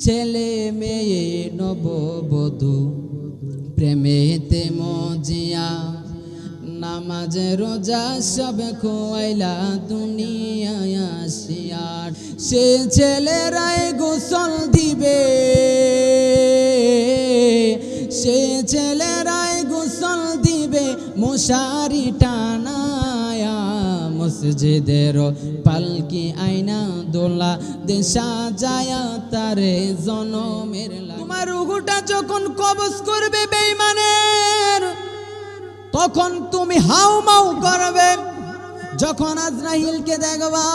ছেলে মেয়ে নববধূ প্রেমেতে মজিয়া, নামাজে রোজা সব খোয়াইলা দুনিয়ায় আসিয়া। সে ছেলেরাই গোসল দিবে, সে ছেলেরাই গোসল দিবে মশারি টানায়া। মসজিদের পালকি আয়না দোলা দেশা যায়া তারে জনমের। তোমার রুহুটা যখন কবজ করবে বেঈমানের, তখন তুমি হাউমাউ করবে। যখন আজরাইলকে দেখবা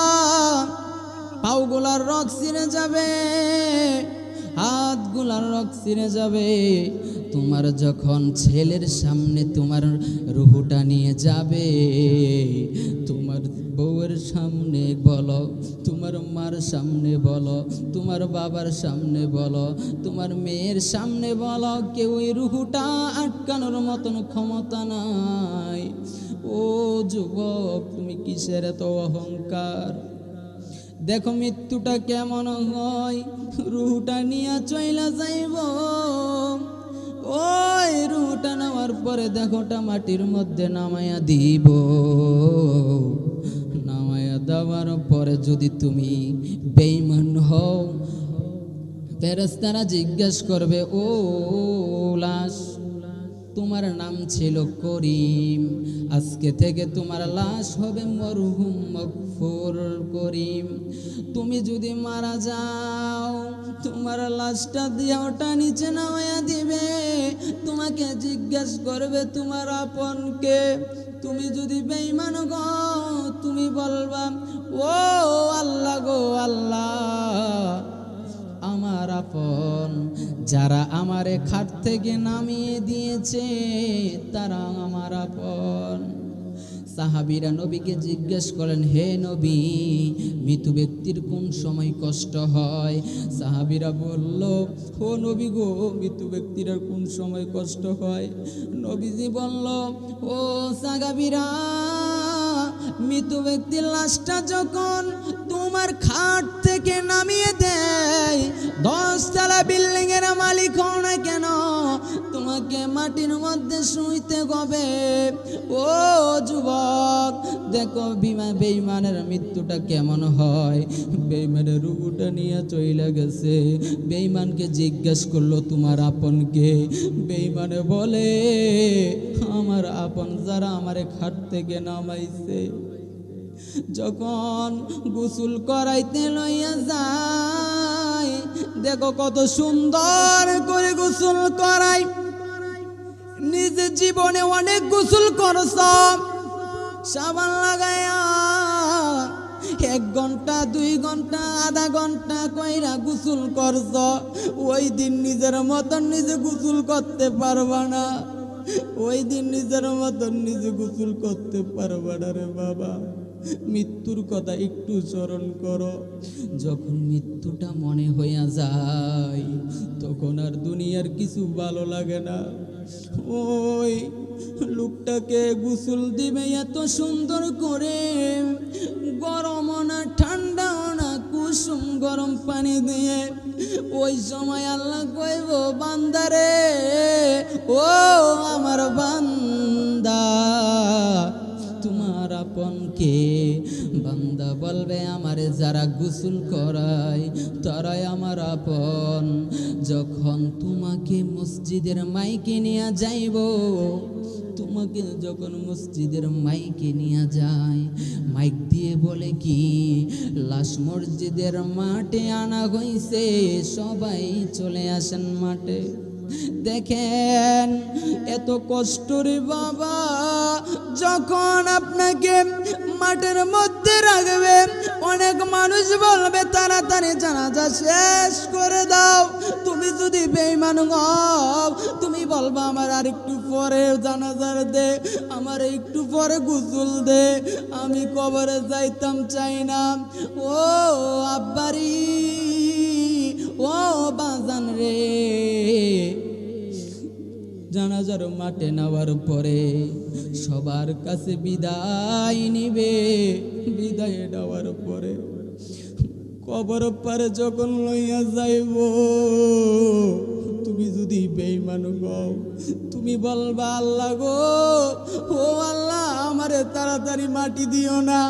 পাউগুলার রক ছিঁড়ে যাবে, হাতগুলার রক ছিঁড়ে যাবে। তোমার যখন ছেলের সামনে তোমার রুহুটা নিয়ে যাবে, তোমার বউয়ের সামনে বলো, তোমার মার সামনে বলো, তোমার বাবার সামনে বলো, তোমার মেয়ের সামনে বলো, কেউ ওই রুহুটা আটকানোর মতন ক্ষমতা নাই। ও যুবক, তুমি কিসের এত অহংকার? দেখো মৃত্যুটা কেমন হয়, রুহুটা নিয়ে চইলা যাইব। ওই রুহুটা নেওয়ার পরে দেখোটা মাটির মধ্যে নামাইয়া দিব। নামাইয়া দেওয়ার পরে যদি তুমি বেঈমান হও, ফেরেশতারা জিজ্ঞেস করবে, ও লাশ, তোমার নাম ছিল করিম, আজকে থেকে তোমার লাশ হবে মরহুম মগফুর করিম। তুমি যদি মারা যাও, তোমার লাশটা দিয়ে ওটা নিচে নামাইয়া দিবে। তোমাকে জিজ্ঞেস করবে তোমার আপনকে। তুমি যদি বেঈমান গো, তুমি বলবা, ও আল্লাহ গো আল্লাহ, আমার আপন যারা আমারে খাট থেকে নামিয়ে দিয়েছে তারা আমার আপন। সাহাবীরা নবীকে জিজ্ঞেস করেন, হে নবী, মৃত ব্যক্তির কোন সময় কষ্ট হয়? সাহাবীরা বলল, ও নবী গো, মৃত ব্যক্তির কোন সময় কষ্ট হয়? নবীজি বলল, ও সাহাবীরা, মৃত ব্যক্তির লাশটা যখন তোমার খাট থেকে নামিয়ে দেয়, 10 তলা বিল্ডিং এর মালিক হও না কেন, তোমাকে মাটির মধ্যে শুইতে হবে। ও যুবক, দেখো বেঈমানের মৃত্যুটা কেমন হয়। বেঈমানের রুহুটা নিয়ে চইলা গেছে। বেঈমানকে জিজ্ঞেস করলো, তোমার আপনকে? বেঈমানে বলে, আমার আপন যারা আমারে খাট থেকে নামাইছে। যখন গোসল করাইতে লইয়া যায়, দেখো কত সুন্দর করে গোসল করাই। নিজের জীবনে অনেক গোসল করছ, সাবান লাগায়া 1 ঘন্টা 2 ঘন্টা আধা ঘন্টা কইরা গোসল করছ। ওই দিন নিজের মতন নিজে গোসল করতে পারবা না, ওই দিন নিজের মতন নিজে গোসল করতে পারবা না রে বাবা। মৃত্যুর কথা একটু স্মরণ করো। যখন মৃত্যুটা মনে হইয়া যায়, তখন আর দুনিয়ার কিছু ভালো লাগে না। ওই লোকটাকে গোসল দিবে এত সুন্দর করে, গরম না ঠান্ডা না কুসুম গরম পানি দিয়ে। ওই সময় আল্লাহ কইব, বান্দারে, ও আমার বান্দা, তোমার আপন কে? বান্দা বলবে, আমারে যারা গোসল করায় তারাই আমার আপন। যখন তোমাকে মসজিদের মাইকে নিয়ে যাইব, তোমাকে যখন মসজিদের মাইকে নিয়ে যায়, মাইক দিয়ে বলে কি, লাশ মসজিদের মাঠে আনা হইছে, সবাই চলে আসেন মাঠে। দেখেন এত কষ্ট রে বাবা। যখন আপনাকে মাঠের মধ্যে রাখবে, অনেক মানুষ বলবে তাড়াতাড়ি জানাজা শেষ করে দাও। তুমি যদি বেঈমান হও, তুমি বলবা আমার আর একটু পরে জানাজার দে, আমার একটু পরে গোসল দে, আমি কবরে যাইতাম চাই না। ও আব্বারি, ও বাজান রে, জানাজার মাঠে নেওয়ার পরে সবার কাছে বিদায় নিবে। বিদায় নেওয়ার পরে কবর পারে যখন লইয়া যাইব, তুমি যদি বেঈমান হও, তুমি বলবা আল্লাহ গো, ও আল্লাহ আমারে তাড়াতাড়ি মাটি দিও না।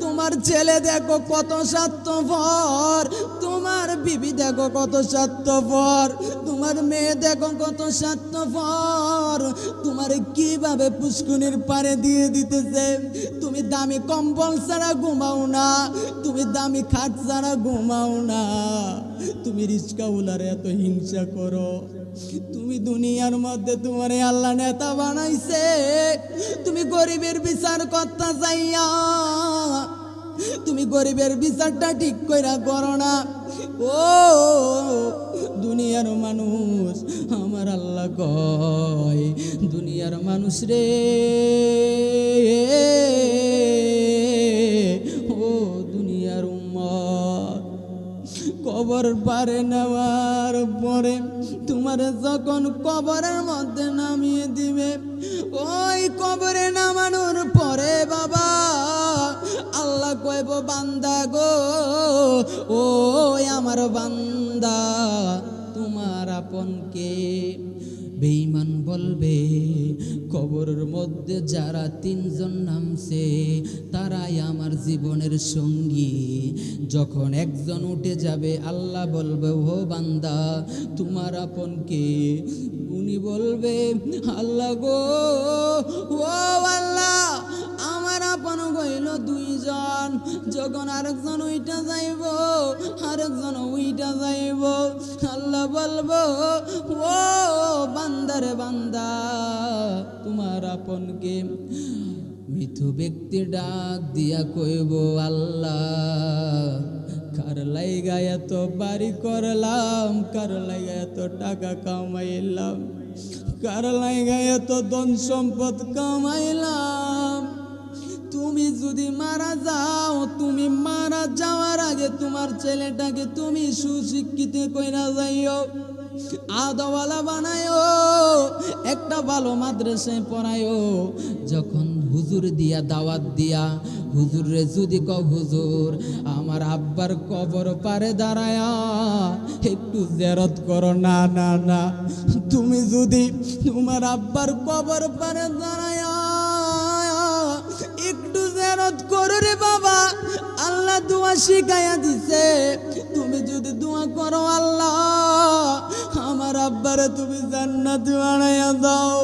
তোমার ছেলে দেখো কত স্বার্থপর, তোমার বিবি দেখো কত স্বার্থপর, তোমার মেয়ে দেখো কত স্বার্থপর, তোমার কিভাবে পুষ্কুনির পারে দিয়ে দিতেছে। তুমি দামি কম্বল ছাড়া ঘুমাও না, তুমি দামি খাট ছাড়া ঘুমাও না, তুমি রিস্কাউলারে এত হিংসা করো। তুমি দুনিয়ার মধ্যে তোমারে আল্লাহ নেতা বানাইছে, তুমি গরিবের বিচার করতে যাইয়া তুমি গরিবের বিচারটা ঠিক কইরা করো না। ও দুনিয়ার মানুষ, আমার আল্লাহ কয় দুনিয়ার মানুষ রে, ও দুনিয়ার উম্মত, কবর পারে নেওয়ার পরে তোমার যখন কবরের মধ্যে নামিয়ে দিবে, ওই কবরে নামানোর পরে বাবা আল্লাহ কইব বান্দা গো, ও আমার বান্দা তোমার আপন কে? বেঈমান বলবে কবরের মধ্যে যারা তিনজন নামছে তারাই আমার জীবনের সঙ্গী। যখন একজন উঠে যাবে আল্লাহ বলবে ও বান্দা তোমার আপন কে? উনি বলবে আল্লাহ গো, ও আল্লাহ আমার আপন হইল দুইজন। যখন আরেকজন উইটা যাইব, আরেকজন উইটা যাইব, আল্লাহ বলবো ও বান্দারে বান্দা তোমার আপন কে? মৃত ব্যক্তি ডাক দিয়া কইব আল্লাহ কার লাইগা এত বাড়ি করলাম, কার লাইগা এত টাকা কামাইলাম, কার লাইগা এত ধন সম্পদ কামাইলাম। তুমি যদি মারা যাও, তুমি মারা যাওয়ার আগে তোমার ছেলেটাকে তুমি সুশিক্ষিত কইরা যাইও, আদওয়ালা বানায়ো, একটা ভালো মাদ্রাসায় পড়ায়ো। যখন হুজুর দিয়া দাওয়াত দিয়া হুজুরে যদি কও হুজুর আমার আব্বার কবর পারে দাঁড়ায়া একটু জিয়ারত করো, না না না, তুমি যদি তোমার আব্বার কবর পারে দাঁড়ায়া একটু জিয়ারত করো রে বাবা, আল্লাহ দোয়া শিখাইয়া দিছে। তুমি যদি দোয়া করো আল্লাহ আমার আব্বারে তুমি জান্নাত বানাইয়া দাও।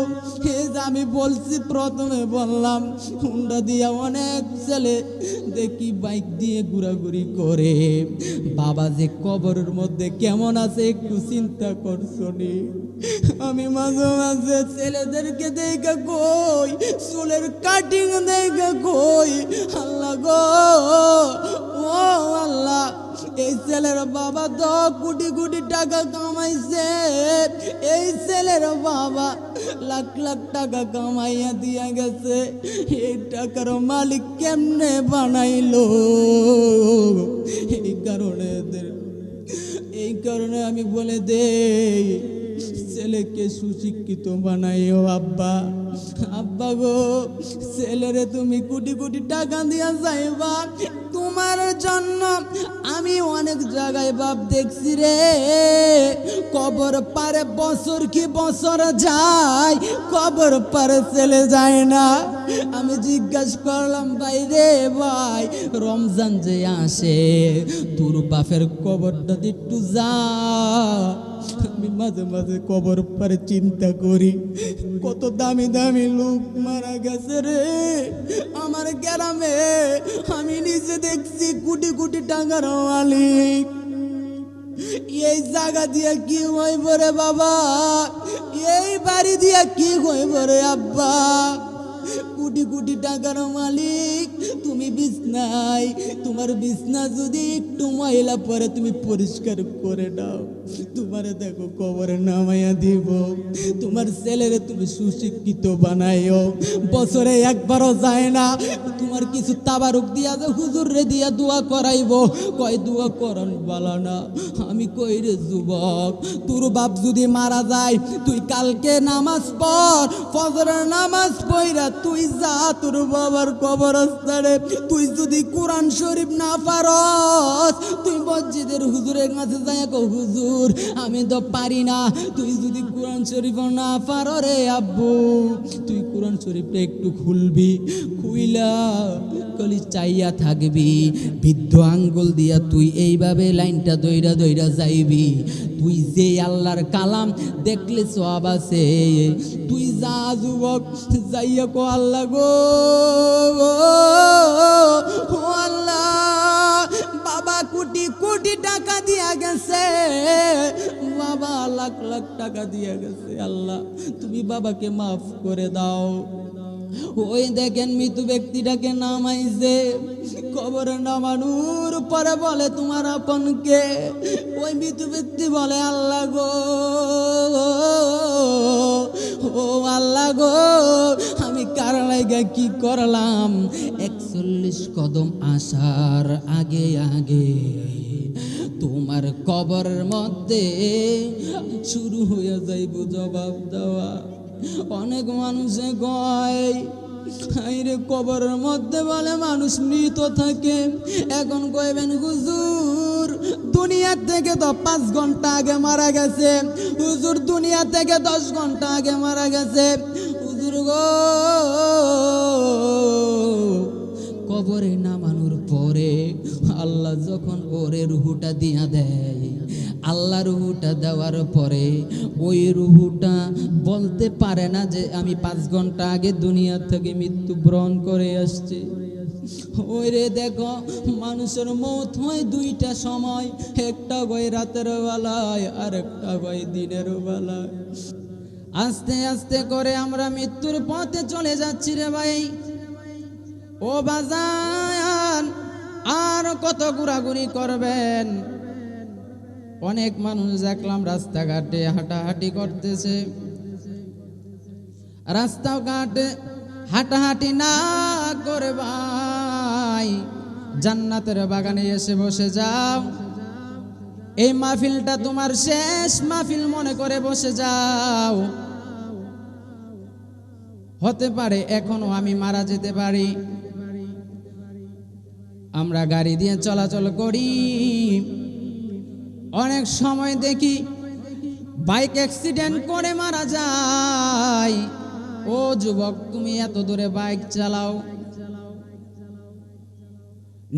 এই যে আমি বলছি প্রথমে বললাম হুন্ডা দিয়া অনেক ছেলে দেখি বাইক দিয়ে ঘোরাঘুরি করে, বাবা যে কবরের মধ্যে কেমন আছে একটু চিন্তা করছো নি? আমি মাঝে মাঝে ছেলেদেরকে দেখা কই, চুলের কাটিং দেখা কই, আল্লাহ গো, ও আল্লাহ এই ছেলের বাবা 10 কোটি কোটি টাকা কামাইছে, এই ছেলের বাবা লাখ লাখ টাকা কামাইয়া দিয়া গেছে, এই টাকার মালিক কেমনে বানাইলো? এই কারণে আমি বলে দেই ছেলেকে সুশিক্ষিত বানাইও। আব্বা আব্বা গো, ছেলেরে তুমি কোটি কোটি টাকা দিয়া যাইবা, তোমার জন্য আমি অনেক জায়গায় বাপ দেখছি রে, কবর পারে বছর কি বছর যায়, কবর পারে ছেলে যায় না। আমি জিজ্ঞাসা করলাম ভাই রে ভাই, রমজান যে আসে তোর বাপের কবরটা একটু যা। আমি মাঝে মাঝে কবর পারে চিন্তা করি কত দামি দামি লোক মারা গেছে রে আমার গ্রামে। আমি নিজে দেখছি কোটি কোটি টাকার মালিক। এই জায়গা দিয়া কি হইব রে বাবা, এই বাড়ি দিয়া কি হইব রে আব্বা? কোটি কোটি টাকার মালিক তুমি বিছনাই, তোমার বিছনা যদি একটু ময়লা পরে তুমি পরিষ্কার করে দাও, তোমারে দেখো কবরে নামাইয়া দিব। তোমার ছেলেরে তুমি সুশিক্ষিত বানাইও, বছরে একবারও যায় না, তোমার কিছু তাবারুক দিয়া যে হুজুর রে দিয়া দোয়া করাইব। কয় দোয়া করান বালা না। আমি কই রে যুবক, তোর বাপ যদি মারা যায় তুই কালকে নামাজ পড়, ফজরের নামাজ পড়া তুই যা তোর বাবার কবরস্থানে। তুই যদি কোরআন শরীফ না পারস তুই মসজিদের হুজুরের কাছে যাই কো হুজুর আমি তো পারি না। তুই যদি কোরআন শরীফ না পার রে আব্বু, তুই কোরআন শরীফটা একটু খুলবি, খুইলা কলি চাইয়া থাকবি, বৃদ্ধ আঙ্গুল দিয়া তুই এইভাবে লাইনটা দইরা দইরা যাইবি। তুই যে আল্লাহর কালাম দেখলে সওয়াব আছে। তুই যা যুবক, যাইয়া কো আল্লাহ গো ও আল্লাহ, বাবা কোটি কোটি টাকা দিয়া গেছে, বাবা লাখ লাখ টাকা দিয়া গেছে, আল্লাহ তুমি বাবাকে মাফ করে দাও। ওই দেখেন মৃত ব্যক্তিটাকে নামাইছে, কবরে নামানোর পরে বলে তোমার আপনকে। ওই মৃত ব্যক্তি বলে আল্লাহ গো ও আল্লাহ গো, আমি কার লাগা কি করলাম। 41 কদম আসার আগে আগে তোমার কবরের মধ্যে শুরু হয়ে যাইব জবাব দেওয়া। অনেক মানুষে কয় আইরে কবরের মধ্যে বলে মানুষ মৃত থাকে। এখন কইবেন হুজুর দুনিয়া থেকে তো 5 ঘন্টা আগে মারা গেছে, হুজুর দুনিয়া থেকে 10 ঘন্টা আগে মারা গেছে। হুজুর গো কবরে নামানোর পরে আল্লাহ যখন ওরে রুহুটা দিয়া দেয়, আল্লাহ রুহুটা দেওয়ার পরে ওই রুহুটা বলতে পারে না যে আমি 5 ঘন্টা আগে দুনিয়া থেকে মৃত্যুবরণ করে আসছি। ওই রে দেখো মানুষের মৌত হয় 2টা সময়, একটা হয় রাতের বেলায় আর একটা হয় দিনের বেলায়। আস্তে আস্তে করে আমরা মৃত্যুর পথে চলে যাচ্ছি রে ভাই। ও বাজান আর কত ঘোরাঘুরি করবেন। অনেক মানুষ দেখলাম রাস্তাঘাটে হাঁটাহাঁটি করতেছে, রাস্তাঘাটে হাঁটাহাঁটি না করে ভাই জান্নাতের বাগানে এসে বসে যাও। এই মাহফিলটা তোমার শেষ মাহফিল মনে করে বসে যাও। হতে পারে এখনো আমি মারা যেতে পারি। আমরা গাড়ি দিয়ে চলাচল করি, অনেক সময় দেখি বাইক অ্যাক্সিডেন্ট করে মারা যায়। ও যুবক তুমি এত দূরে বাইক চালাও,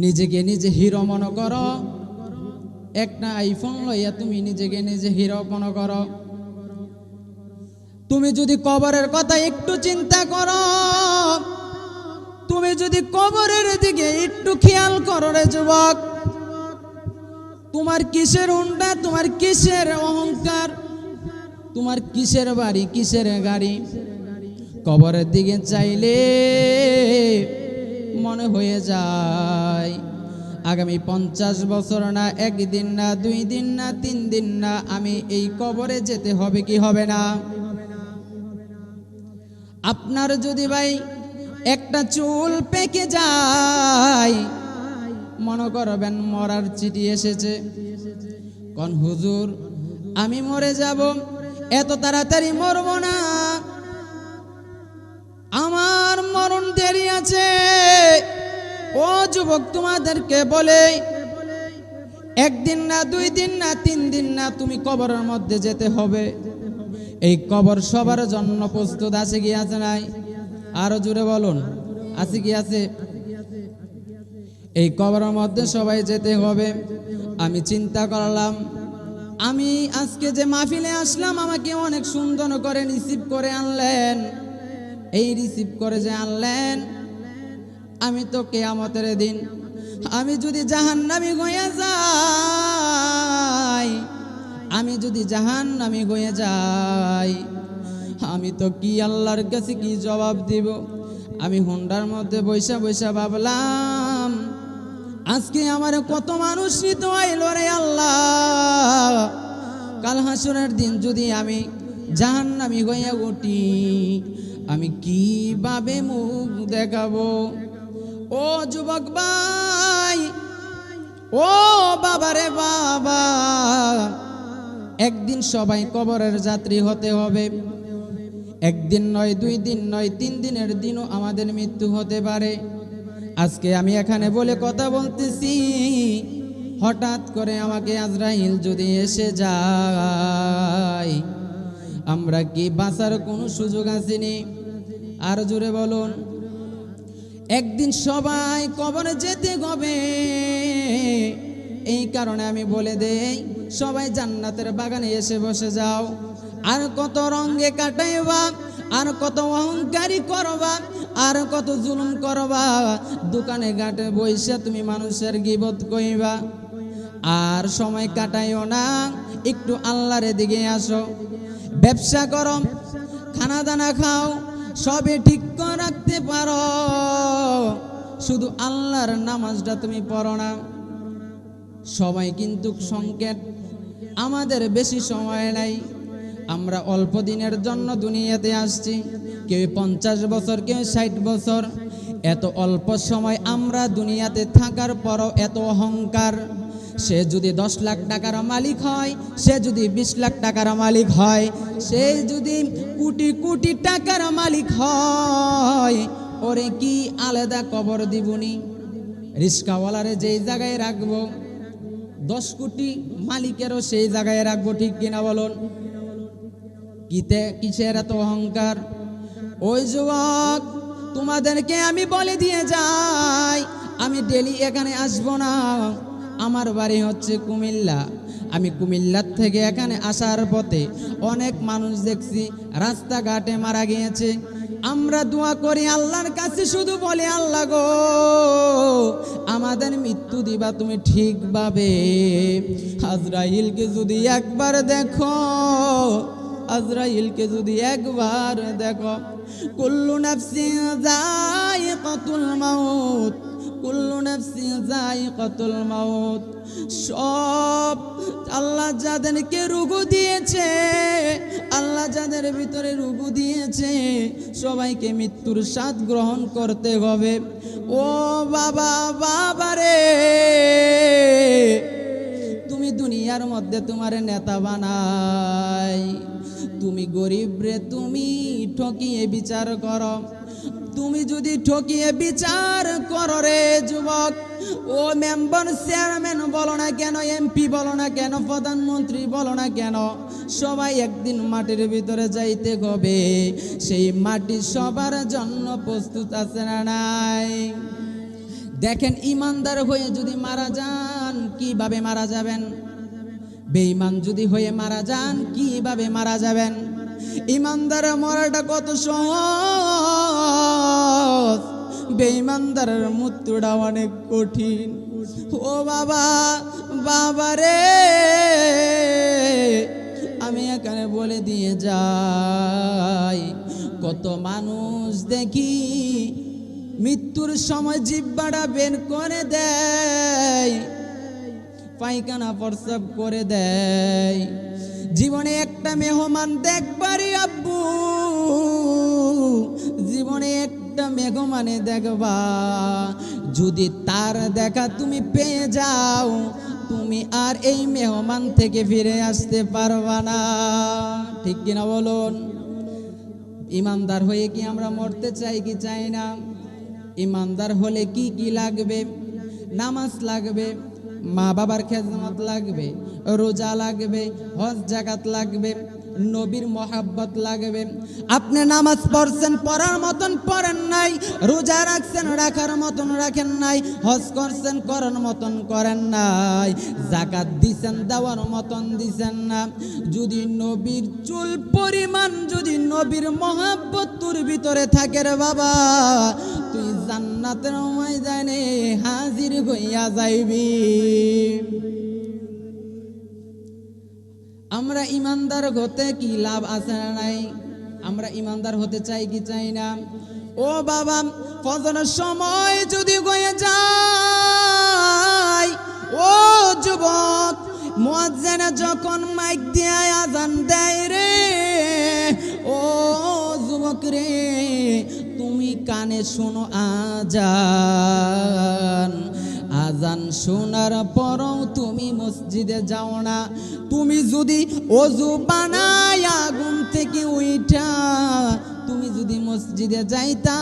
নিজেকে নিজে হিরো মনে করো, একটা আইফোন লইয়া তুমি নিজেকে নিজে হিরো মনে করো। তুমি যদি কবরের কথা একটু চিন্তা করো, তুমি যদি কবরের দিকে একটু খেয়াল করো রে যুবক, তোমার কিসের হুন্ডা, তোমার কিসের অহংকার, তোমার কিসের বাড়ি, কিসের গাড়ি, কবরের দিকে চাইলে মনে হয়ে যায় আগামী 50 বছর না, 1 দিন না, 2 দিন না, 3 দিন না, আমি এই কবরে যেতে হবে কি হবে না। আপনার যদি ভাই একটা চুল পেকে যায় মনে করবেন মরার চিঠি এসেছে। কোন হুজুর আমি মরে যাব, এত তাড়াতাড়ি মরব না, আমার মরণ দেরি আছে। ও যুবক তোমাদেরকে বলে 1 দিন না, 2 দিন না, 3 দিন না, তুমি কবরের মধ্যে যেতে হবে। এই কবর সবার জন্য প্রস্তুত আছে কি আছে নাই? আরো জোরে বলুন, আছে কি আছে? এই কবরের মধ্যে সবাই যেতে হবে। আমি চিন্তা করলাম, আমি আজকে যে মাহফিলে আসলাম আমাকে অনেক সুন্দর করে রিসিভ করে আনলেন। এই রিসিভ করে যে আনলেন, আমি তো কিয়ামতের দিন আমি যদি জাহান্নামী হয়ে যাই, আমি যদি জাহান্নামী হয়ে যাই, আমি তো কি আল্লাহর কাছে কি জবাব দিব? আমি হুন্ডার মধ্যে বৈশা বৈশা ভাবলাম আজকে আমার কত মানুষ নিতে আইল রে আল্লাহ, কাল হাসরের দিন যদি আমি জাহান্নামী হইয়া উঠি আমি কিভাবে মুখ দেখাবো? ও যুবক ভাই, ও বাবা রে বাবা, একদিন সবাই কবরের যাত্রী হতে হবে। একদিন নয়, 2 দিন নয়, 3 দিনের দিনও আমাদের মৃত্যু হতে পারে। আজকে আমি এখানে বলে কথা বলতেছি, হঠাৎ করে আমাকে আজরাইল যদি এসে যায়, আমরা কি বাঁচার কোনো সুযোগ আসেনি? আর জোরে বলুন। একদিন সবাই কবরে যেতে হবে, এই কারণে আমি বলে দেই, সবাই জান্নাতের বাগানে এসে বসে যাও। আর কত রঙে কাটাইবা, আর কত অহংকারী করবা, আর কত জুলুম করবা, দোকানে ঘাটে বইসা তুমি মানুষের গীবত কইবা। আর সময় কাটাইও না, একটু আল্লাহর দিকে আসো। ব্যবসা করো, খানা দানা খাও, সবে ঠিক করে রাখতে পারো, শুধু আল্লাহর নামাজটা তুমি পড়ো না। সবাই কিন্তু সংকেত, আমাদের বেশি সময় নাই, আমরা অল্প দিনের জন্য দুনিয়াতে আসছি। কেউ 50 বছর, কেউ 60 বছর। এত অল্প সময় আমরা দুনিয়াতে থাকার পরও এত অহংকার। সে যদি 10 লাখ টাকার মালিক হয়, সে যদি 20 লাখ টাকার মালিক হয়, সে যদি কোটি কোটি টাকার মালিক হয়, ওরে কি আলাদা কবর দিবনি? রিস্কাওয়ালারে যেই জায়গায় রাখবো, 10 কোটি মালিকেরও সেই জায়গায় রাখবো, ঠিক কিনা বলুন? কিসের এত অহংকার? ওই যুবক, তোমাদেরকে আমি বলে দিয়ে যাই, আমি ডেলি এখানে আসবো না। আমার বাড়ি হচ্ছে কুমিল্লা। আমি কুমিল্লার থেকে এখানে আসার পথে অনেক মানুষ দেখছি রাস্তাঘাটে মারা গিয়েছে। আমরা দোয়া করি আল্লাহর কাছে, শুধু বলে, আল্লাহ গো, আমাদের মৃত্যু দিবা তুমি ঠিকভাবে। আজরাইলকে যদি একবার দেখো, আজরাইলকে যদি একবার দেখো, কুল্লু নাফসিন যায়িকাতুল মাউত, কুল্লু নাফসিন যায়িকাতুল মাউত। সব আল্লাহ যাদেরকে রোগও দিয়েছে, আল্লাহ যাদের ভিতরে রোগও দিয়েছে, সবাইকে মৃত্যুর স্বাদ গ্রহণ করতে হবে। ও বাবা, বাবা রে, তুমি দুনিয়ার মধ্যে তোমার নেতা বানাই, তুমি গরিব রে তুমি ঠকিয়ে বিচার করো। তুমি যদি ঠকিয়ে বিচার করো রে যুবক, ও মেম্বার চেয়ারম্যান বলো না কেন, এমপি বলো না কেন, প্রধানমন্ত্রী বলো না কেন, সবাই একদিন মাটির ভিতরে যাইতে হবে। সেই মাটি সবার জন্য প্রস্তুত আছে না নাই? দেখেন, ইমানদার হয়ে যদি মারা যান, কিভাবে মারা যাবেন? বেঈমান যদি হয়ে মারা যান, কিভাবে মারা যাবেন? ইমানদার মরাটা কত সহজ, বেঈমানদারের মৃত্যুটা অনেক কঠিন। ও বাবা, বাবা রে, আমি এখানে বলে দিয়ে যাই, কত মানুষ দেখি মৃত্যুর সময় জিহ্বাটা বের করে দেয়, পায়খানা প্রস্রাব করে দেয়। জীবনে একটা মেহমান দেখবারে আব্বু, জীবনে একটা মেহমানে দেখবা, যদি তার দেখা তুমি পেয়ে যাও, তুমি আর এই মেহমান থেকে ফিরে আসতে পারবা না, ঠিক কিনা বলুন? ইমানদার হয়ে কি আমরা মরতে চাই কি চাই না? ইমানদার হলে কি কি লাগবে? নামাজ লাগবে, মা বাবার খেদমত লাগবে, রোজা লাগবে, হজ জাকাত লাগবে, নবীর মহাব্বত লাগবে। আপনি নামাজ পড়ছেন, পড়ার মতন পড়েন নাই, রোজা রাখছেন, রাখার মতন রাখেন নাই, হজ করছেন, করার মতন করেন নাই, জাকাত দিছেন, দেওয়ার মতন দিছেন না। যদি নবীর চুল পরিমাণ যদি নবীর মহাব্বত তোর ভিতরে থাকে রে বাবা, তুই জান্নাতের ময়দানে হাজির হইয়া যাইবি। আমরা ইমানদার হতে কি লাভ আছে না নাই? আমরা ইমানদার হতে চাই কি চাই না? ও বাবা, ফজরের সময় যদি হয়ে যায়, ও যুবক, মুয়াজ্জিন যখন মাইক দিয়ে আযান দেয় রে, ও যুবক রে, তুমি কানে শোনো আজান, আজান শোনার পরও তুমি মসজিদে যাও না। তুমি যদি ওযু বানায়া ঘুম থেকে উঠা তুমি যদি মসজিদে যাইতা,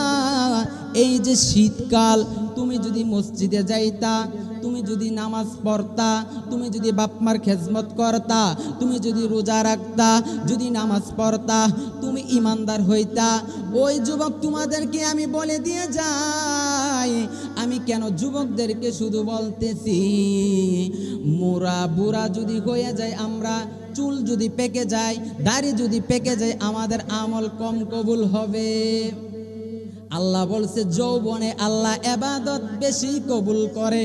এই যে শীতকাল, তুমি যদি মসজিদে যাইতা, তুমি যদি নামাজ পড়তা, তুমি যদি বাপমার খেজমত করতা, তুমি যদি রোজা রাখতা, যদি নামাজ পড়তা, তুমি ইমানদার হইতা। ওই যুবক তোমাদেরকে আমি বলে দিয়ে যাই, আমি কেন যুবকদেরকে শুধু বলতেছি, মোরা বুড়া যদি হয়ে যায়, আমরা চুল যদি পেকে যায়, দাড়ি যদি পেকে যায়, আমাদের আমল কম কবুল হবে। আল্লাহ বলছে যৌবনে আল্লাহ ইবাদত বেশি কবুল করে।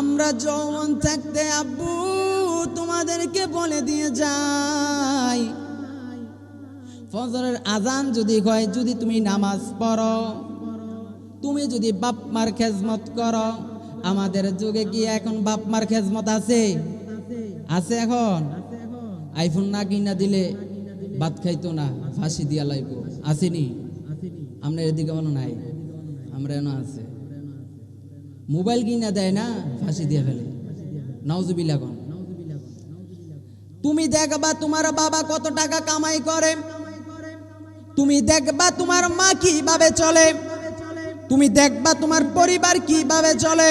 আমরা যৌবন থাকতে আব্বু তোমাদেরকে বলে দিয়ে যাই, ফজরের আজান যদি হয়, যদি তুমি নামাজ পড়ো, তুমি যদি বাপ মার খেজমত করো। আমাদের যুগে কি এখন বাপ মার খেজমত আছে? আছে? এখন আইফোন না কিনা দিলে ভাত খাইতো না, ফাঁসি দিয়া লাইব। আসেনি? আমরা এদিকে মনে নাই, আমরা এনে আছে। মোবাইল কিনা দেয় না, ফাঁসি দিয়ে ফেলে। নাউজুবিল্লাহ। তুমি দেখবা তোমার বাবা কত টাকা কামাই করে, তুমি দেখবা তোমার মা কিভাবে চলে, তুমি দেখবা তোমার পরিবার কিভাবে চলে।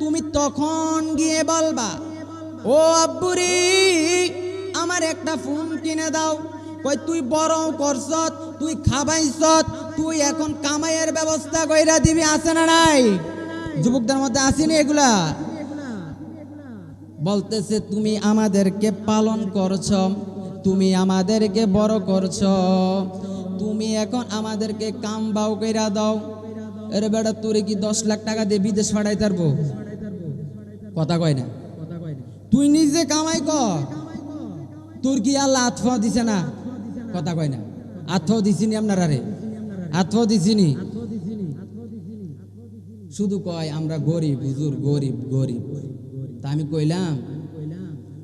তুমি তখন গিয়ে বলবা, ও আব্বুরি আমার একটা ফোন কিনে দাও। কই তুই বড় করছ, তুই খাবাইছ, তুই এখন কামাইয়ের ব্যবস্থা কইরা দিবি। আছে না নাই? যুবকদের মধ্যে আসেনি এগুলা? বলতেছে তুমি আমাদেরকে পালন করছ, তুমি আমাদেরকে বড় করছ, তুমি এখন আমাদেরকে কাম বাউ কইরা দাও। এর বেটা তোরে কি 10 লাখ টাকা দিয়ে বিদেশ পাঠাই পারবো? কথা কয় না। তুই নিজে কামাই কর, তোর কি আল্লাহ আতফা দিছে না? কথা কয় না। আতফাও দিছিনি আপনারা রে? আতফাও দিছিনি? শুধু কয় আমরা গরিব হুজুর, গরিব গরিব। তা আমি কইলাম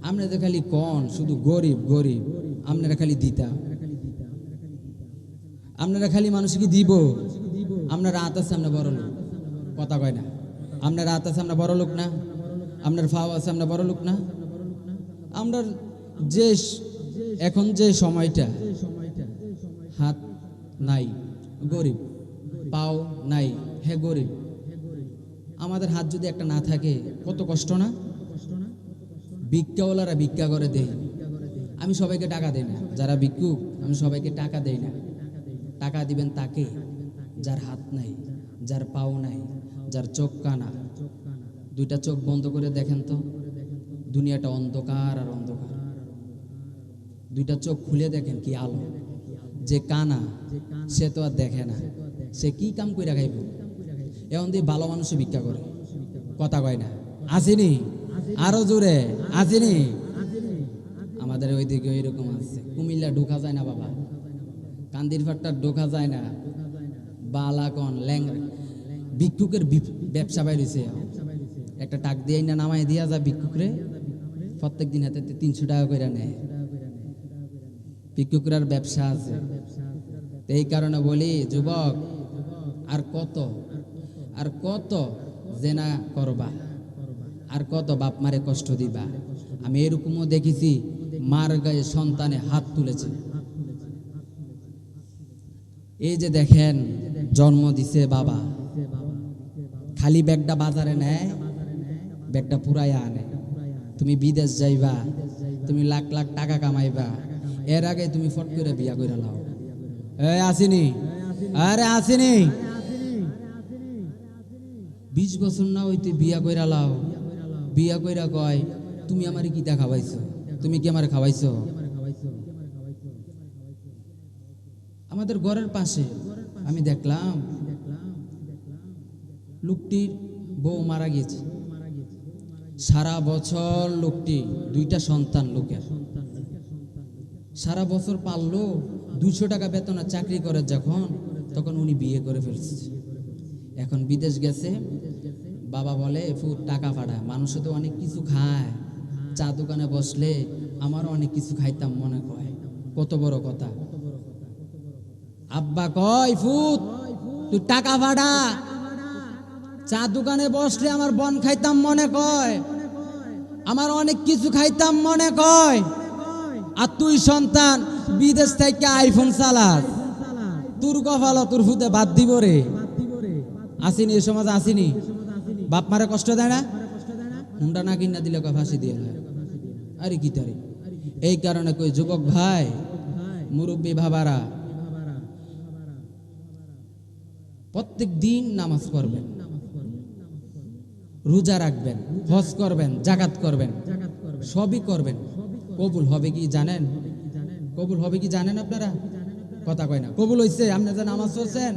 আমরা তো খালি কন শুধু গরিব গরিব, আপনারা খালি দিতা, আপনারা খালি মানুষকে দিব। আপনার রাত আছে আমরা বড় লোক। কথা কয় না। আপনার রাত আছে আমরা বড় লোক না, আপনার ফাও আছে আমরা বড় লোক না। আমরা যে এখন যে সময়টা, হাত নাই গরিব, পাও নাই হে গরিব। আমাদের হাত যদি একটা না থাকে কত কষ্ট না? ভিক্ষাওয়ালারা ভিক্ষা করে দেয়, আমি সবাইকে টাকা দেই না। যারা ভিক্ষুক আমি সবাইকে টাকা দেই না। টাকা দিবেন তাকে যার হাত নাই, যার পাও নাই, যার চোখ কানা। দুইটা চোখ বন্ধ করে দেখেন তো, দুনিয়াটা অন্ধকার আর অন্ধকার। দুইটা চোখ খুলে দেখেন কি আলো। যে কানা সে তো আর দেখে না, সে কি কাম কইরা খাইব? এখন দিয়ে ভালো মানুষও ভিক্ষা করে। কথা কয় না। আসেনি? আরো জোরে আসেনি? আমাদের ওইদিকে ওইরকম আছে। কুমিল্লা ঢোকা যায় না বাবা, কান্দির ফাট্টা ঢোকা যায় না। বালাকন ল্যাংরা ভিক্ষুকের ব্যবসা বাইরেছে। একটা টাক দিয়ে না নামাই দিয়া যায় ভিক্ষুকরে, প্রত্যেক দিন হাতে 300 টাকা করে নেয়। ভিক্ষুকরার ব্যবসা আছে। এই কারণে বলি যুবক, আর কত আর কত জেনা করবা, আর কত বাপ মারে কষ্ট দিবা? আমি এরকমও দেখেছি মার গায়ে সন্তানে হাত তুলেছে। এই যে দেখেন জন্ম দিছে বাবা, খালি ব্যাগটা বাজারে নেয়, ব্যাগটা পুরাইয়া আনে। তুমি বিদেশ যাইবা, তুমি লাখ লাখ টাকা কামাইবা, এর আগে তুমি ফট করে বিয়া কইরা লাও। এই আসেনি? আরে আসেনি? 20 বছর না হইতে বিয়া কইরা লাও। বিয়া কইরা কয় তুমি আমারে কিতা খাওয়াইছো? তুমি কি আমারে খাওয়াইছো? আমাদের ঘরের পাশে আমি দেখলাম লোকটির বউ মারা গেছে। সারা বছর লোকটি 2টা সন্তান লোকের, সারা বছর পারলো 200 টাকা বেতনে চাকরি করে যখন, তখন উনি বিয়ে করে ফেলছে। এখন বিদেশ গেছে। বাবা বলে টাকা পাঠায়, মানুষ তো অনেক কিছু খায়, চা দোকানে বসলে আমারও অনেক কিছু খাইতাম মনে কয়। কত বড় কথা। আব্বা কয় ফুট তুই টাকা ভাড়া, চা দোকানে বসলে আমার বন খাইতাম মনে কয়, আমার অনেক কিছু খাইতাম মনে কয়। আর তুই সন্তান বিদেশ থেকে আইফোন চালাস, তোর কপাল তোর ফুতে বাদ দিব রে। আসিনি এ সমাজ, আসিনি? বাপ মারে কষ্ট দেয় না? হুন্ডা না কিনা দিলে কয় ফাঁসি দিয়ে হয়। আরে কি তারে? এই কারণে কই যুবক ভাই, মুরব্বী বাবারা, প্রত্যেক দিন নামাজ পড়বেন, রোজা রাখবেন, হজ করবেন, জাকাত করবেন, সবই করবেন। কবুল হবে কি জানেন? কবুল হবে কি জানেন আপনারা? কথা কয় না। কবুল হইছে? আপনি যে নামাজ পড়ছেন,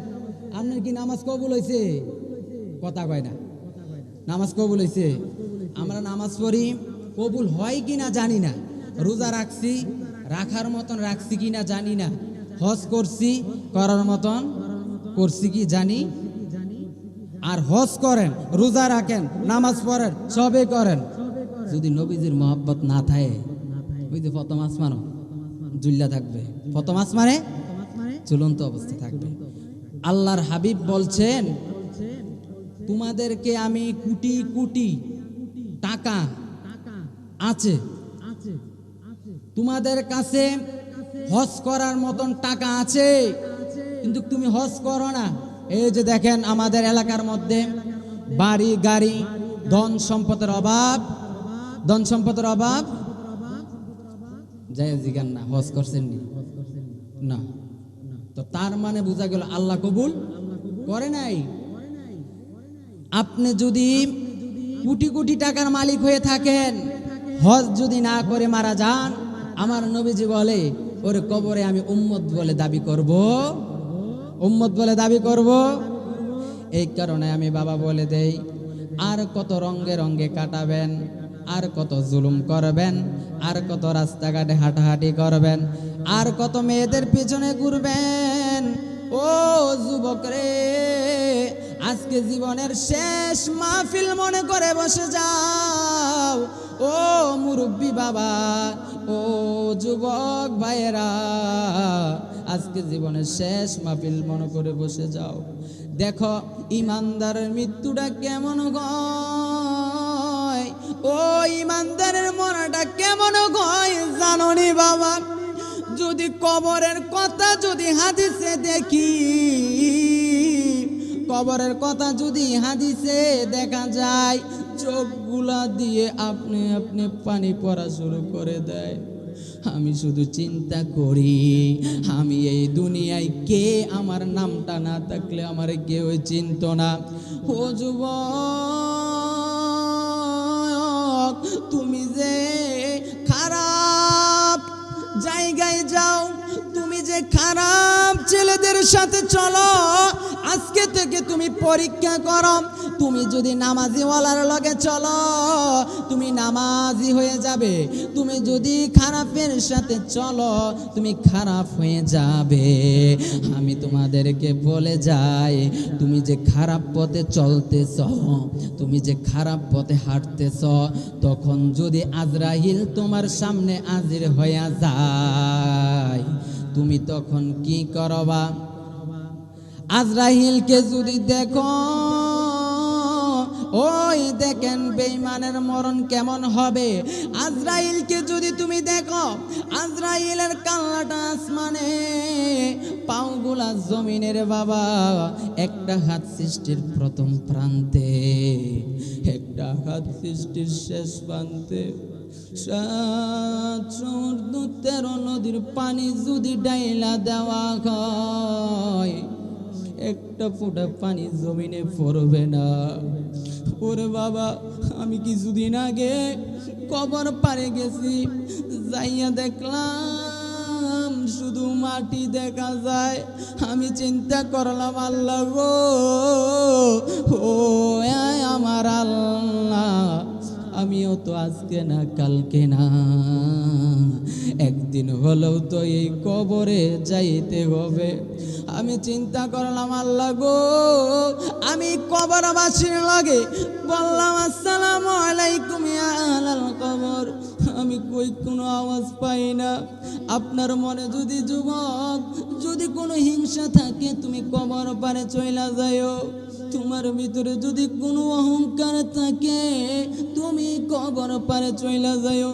আপনার কি নামাজ কবুল হইছে? কথা কয় না। নামাজ কবুল হইছে? আমরা নামাজ পড়ি, কবুল হয় কি না জানি না। রোজা রাখছি, রাখার মতন রাখছি কি না জানি না। হজ করছি, করার মতন করছি কি জানি। আর হজ করেন, রোজা রাখেন, নামাজ পড়েন, সবে করেন, যদি নবীজির মহব্বত না থাকে, ওই যে প্রথম আসমানও জুল্লা থাকবে, প্রথম আসমানে চূড়ান্ত অবস্থা থাকবে। আল্লাহর হাবিব বলছেন, তোমাদেরকে আমি কোটি কোটি টাকা আছে, তোমাদের কাছে হজ করার মতন টাকা আছে, কিন্তু তুমি হজ করো না। এই যে দেখেন আমাদের এলাকার মধ্যে বাড়ি গাড়ি, ধন সম্পদের অভাব, ধন সম্পদের অভাব, যাই জিগান না হজ করছেন না, তো তার মানে বোঝা গেল আল্লাহ কবুল করে নাই। আপনি যদি কোটি কোটি টাকার মালিক হয়ে থাকেন, হজ যদি না করে মারা যান, আমার নবীজি বলে ওর কবরে আমি উম্মত বলে দাবি করব, উম্মত বলে দাবি করব। এই কারণে আমি বাবা বলে দেই, আর কত রঙ্গে রঙ্গে কাটাবেন, আর কত জুলুম করবেন, আর কত রাস্তাঘাটে হাঁটাহাঁটি করবেন, আর কত মেয়েদের পিছনে ঘুরবেন। ও যুবক রে, আজকে জীবনের শেষ মাহফিল মনে করে বসে যাও। ও মুরব্বী বাবা, ও যুবক ভাইয়েরা, আজকে জীবনের শেষ মাহফিল মনে করে বসে যাও। দেখো ইমানদারের মৃত্যুটা কেমন হয়, ও ইমানদারের মরাটা কেমন হয় জানোনি বাবা? যদি কবরের কথা যদি হাদিসে দেখি, কবরের কথা যদি হাদিসে দেখা যায়, চোখগুলা দিয়ে আপনি আপনি পানি পড়া শুরু করে দেয়। আমি শুধু চিন্তা করি, আমি এই দুনিয়ায় কে, আমার নামটা না থাকলে আমার কেউ চিনত না। ও যুবক, তুমি যে খারাপ জায়গায় যাও, তুমি যে খারাপ ছেলেদের সাথে চলো, আজকে থেকে তুমি পরীক্ষা করো। তুমি যদি নামাজিওয়ালার লগে চলো, তুমি নামাজি হয়ে যাবে। তুমি যদি খারাপের সাথে চলো, তুমি খারাপ হয়ে যাবে। আমি তোমাদেরকে বলে যাই, তুমি যে খারাপ পথে চলতেছ, তুমি যে খারাপ পথে হাঁটতেছ, তখন যদি আজরাইল তোমার সামনে হাজির হয়ে যায়, তুমি তখন কি করবা? আজরাইলকে যদি দেখো, ওই দেখেন বেঈমানের মরণ কেমন হবে। আজরাইলকে যদি তুমি দেখো, আজরাইলের কান্নাটা আসমানে, পাওগুলা জমিনের বাবা। একটা হাত সৃষ্টির প্রথম প্রান্তে, একটা হাত সৃষ্টির শেষ প্রান্তে। 7 সমুদ্র 13 নদীর পানি যদি ডাইলা দেওয়া হয়, একটা ফোঁটা পানি জমিনে পড়বে না। ওরে বাবা, আমি কিছুদিন আগে কবর পাড়ে গেছি, যাইয়া দেখলাম শুধু মাটি দেখা যায়। আমি চিন্তা করলাম, আল্লাহ গো, ও আমার আল্লাহ, আমিও তো আজকে না কালকে না, একদিন হলেও তো এই কবরে যাইতে হবে। আমি চিন্তা করলাম, আল্লাহ গো, আমি কবরবাসীর লাগে বললাম, আসসালামু আলাইকুম ইয়া আহলাল কবর, আমি কই কোনো আওয়াজ পাই না। আপনার মনে যদি যুবক যদি কোনো হিংসা থাকে তুমি কবর পারে চইলা যাও। তোমার ভিতরে যদি কোনো অহংকার থাকে তুমি কবর পারে চইলা যাও।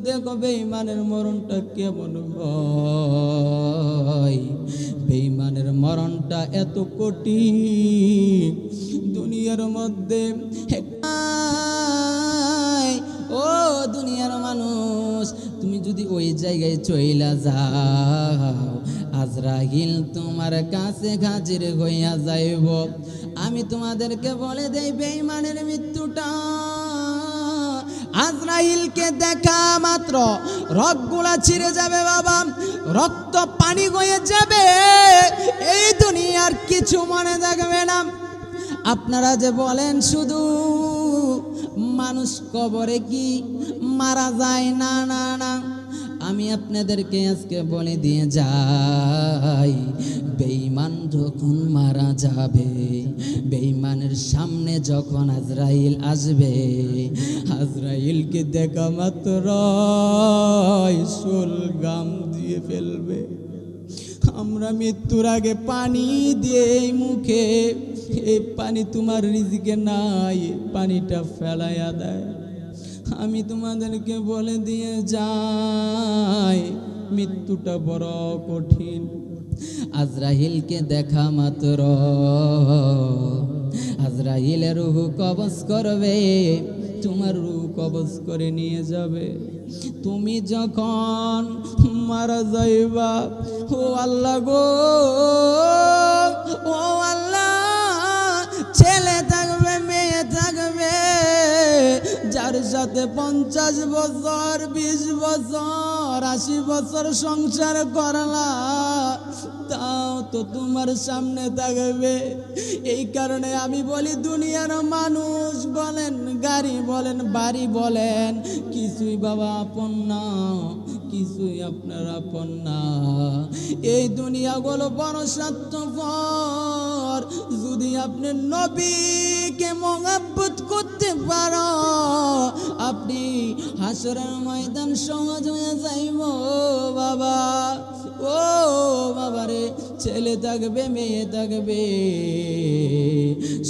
দেখো বেঈমানের মরণটা কেমন হয়। বেঈমানের মরণটা এত কঠিন দুনিয়ার মধ্যে। ও দুনিয়ার মানুষ, তুমি যদি ওই জায়গায় চইলা যাও আজরাইল তোমার কাছে হাজির হইয়া যাইব। আমি তোমাদেরকে বলে দেই বেঈমানের মৃত্যুটা আজরাইলকে দেখা মাত্র রগগুলা ছিঁড়ে যাবে বাবা, রক্ত পানি হয়ে যাবে, এই দুনিয়ার কিছু মনে থাকবে না। আপনারা যে বলেন শুধু মানুষ কবরে কি মারা যায়, না না না, আমি আপনাদেরকে আজকে বলে দিয়ে যাই বেঈমান যখন মারা যাবে, বেঈমানের সামনে যখন আজরাইল আসবে, আজরাইলকে দেখা মাত্র চুল গাম দিয়ে ফেলবে। আমরা মৃত্যুর আগে পানি দিয়ে মুখে, এই পানি তোমার রিজিকে নাই, পানিটা ফেলাইয়া দেয়। আমি তোমাদেরকে বলে দিয়ে যাই মৃত্যুটা বড় কঠিন। আজরাইলকে দেখা মাত্র আজরাইলের রূহ কবজ করবে, তোমার রূহ কবজ করে নিয়ে যাবে। তুমি যখন মারা যাইবা, ও আল্লাহ গো, ও আল্লাহ, ছেলে থাকবে মেয়ে থাকবে, যার সাথে 50 বছর 20 বছর 80 বছর সংসার করলা, তাও তো তোমার সামনে থাকবে। এই কারণে আমি বলি দুনিয়ার মানুষ বলেন, গাড়ি বলেন, বাড়ি বলেন, কিছুই বাবা আপন না, কিছুই আপনার আপন না। এই দুনিয়াগুলো বড় স্বার্থপর। যদি আপনি নবীকে মহব্বত করতে পারো, আপনি হাসরের ময়দান সহজ হয়ে যাইব বাবা। ও বাবারে, ছেলে থাকবে মেয়ে থাকবে,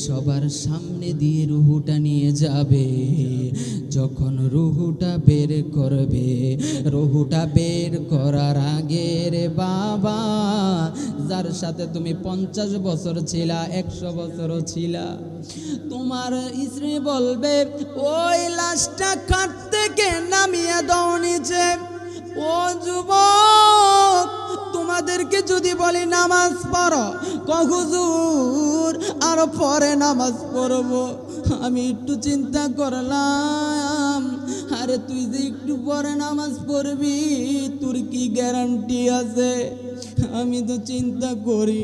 সবার সামনে দিয়ে রুহুটা নিয়ে যাবে। যখন রুহুটা বের করবে, রুহুটা বের করার আগে রে বাবা, যার সাথে তুমি 50 বছর ছিলা, 100 বছরও ছিলা, তোমার স্ত্রী বলবে ওই লাশটা খাট থেকে নামিয়ে দাও নিচে। ও যুবক, তোমাদেরকে যদি বলি নামাজ পড়ো, হুজুর আরো পরে নামাজ পড়বো। আমি একটু চিন্তা করলাম, আরে তুই যে একটু পরে নামাজ পড়বি, তোর কি গ্যারান্টি আছে? আমি তো চিন্তা করি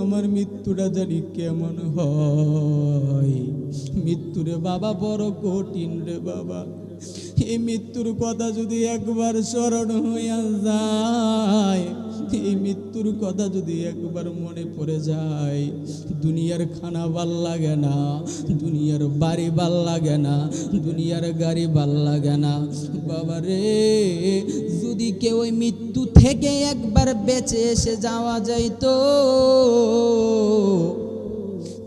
আমার মৃত্যুটা জানি কেমন হয়। মৃত্যুরে বাবা বড় কঠিন রে বাবা। এই মৃত্যুর কথা যদি একবার স্মরণ হইয়া যায়, এই মৃত্যুর কথা যদি একবার মনে পড়ে যায়, দুনিয়ার খানা ভাল লাগে না, দুনিয়ার বাড়ি ভাল লাগে না, দুনিয়ার গাড়ি ভাল লাগে না বাবা রে। যদি কেউ ওই মৃত্যু থেকে একবার বেঁচে এসে যাওয়া যাইতো,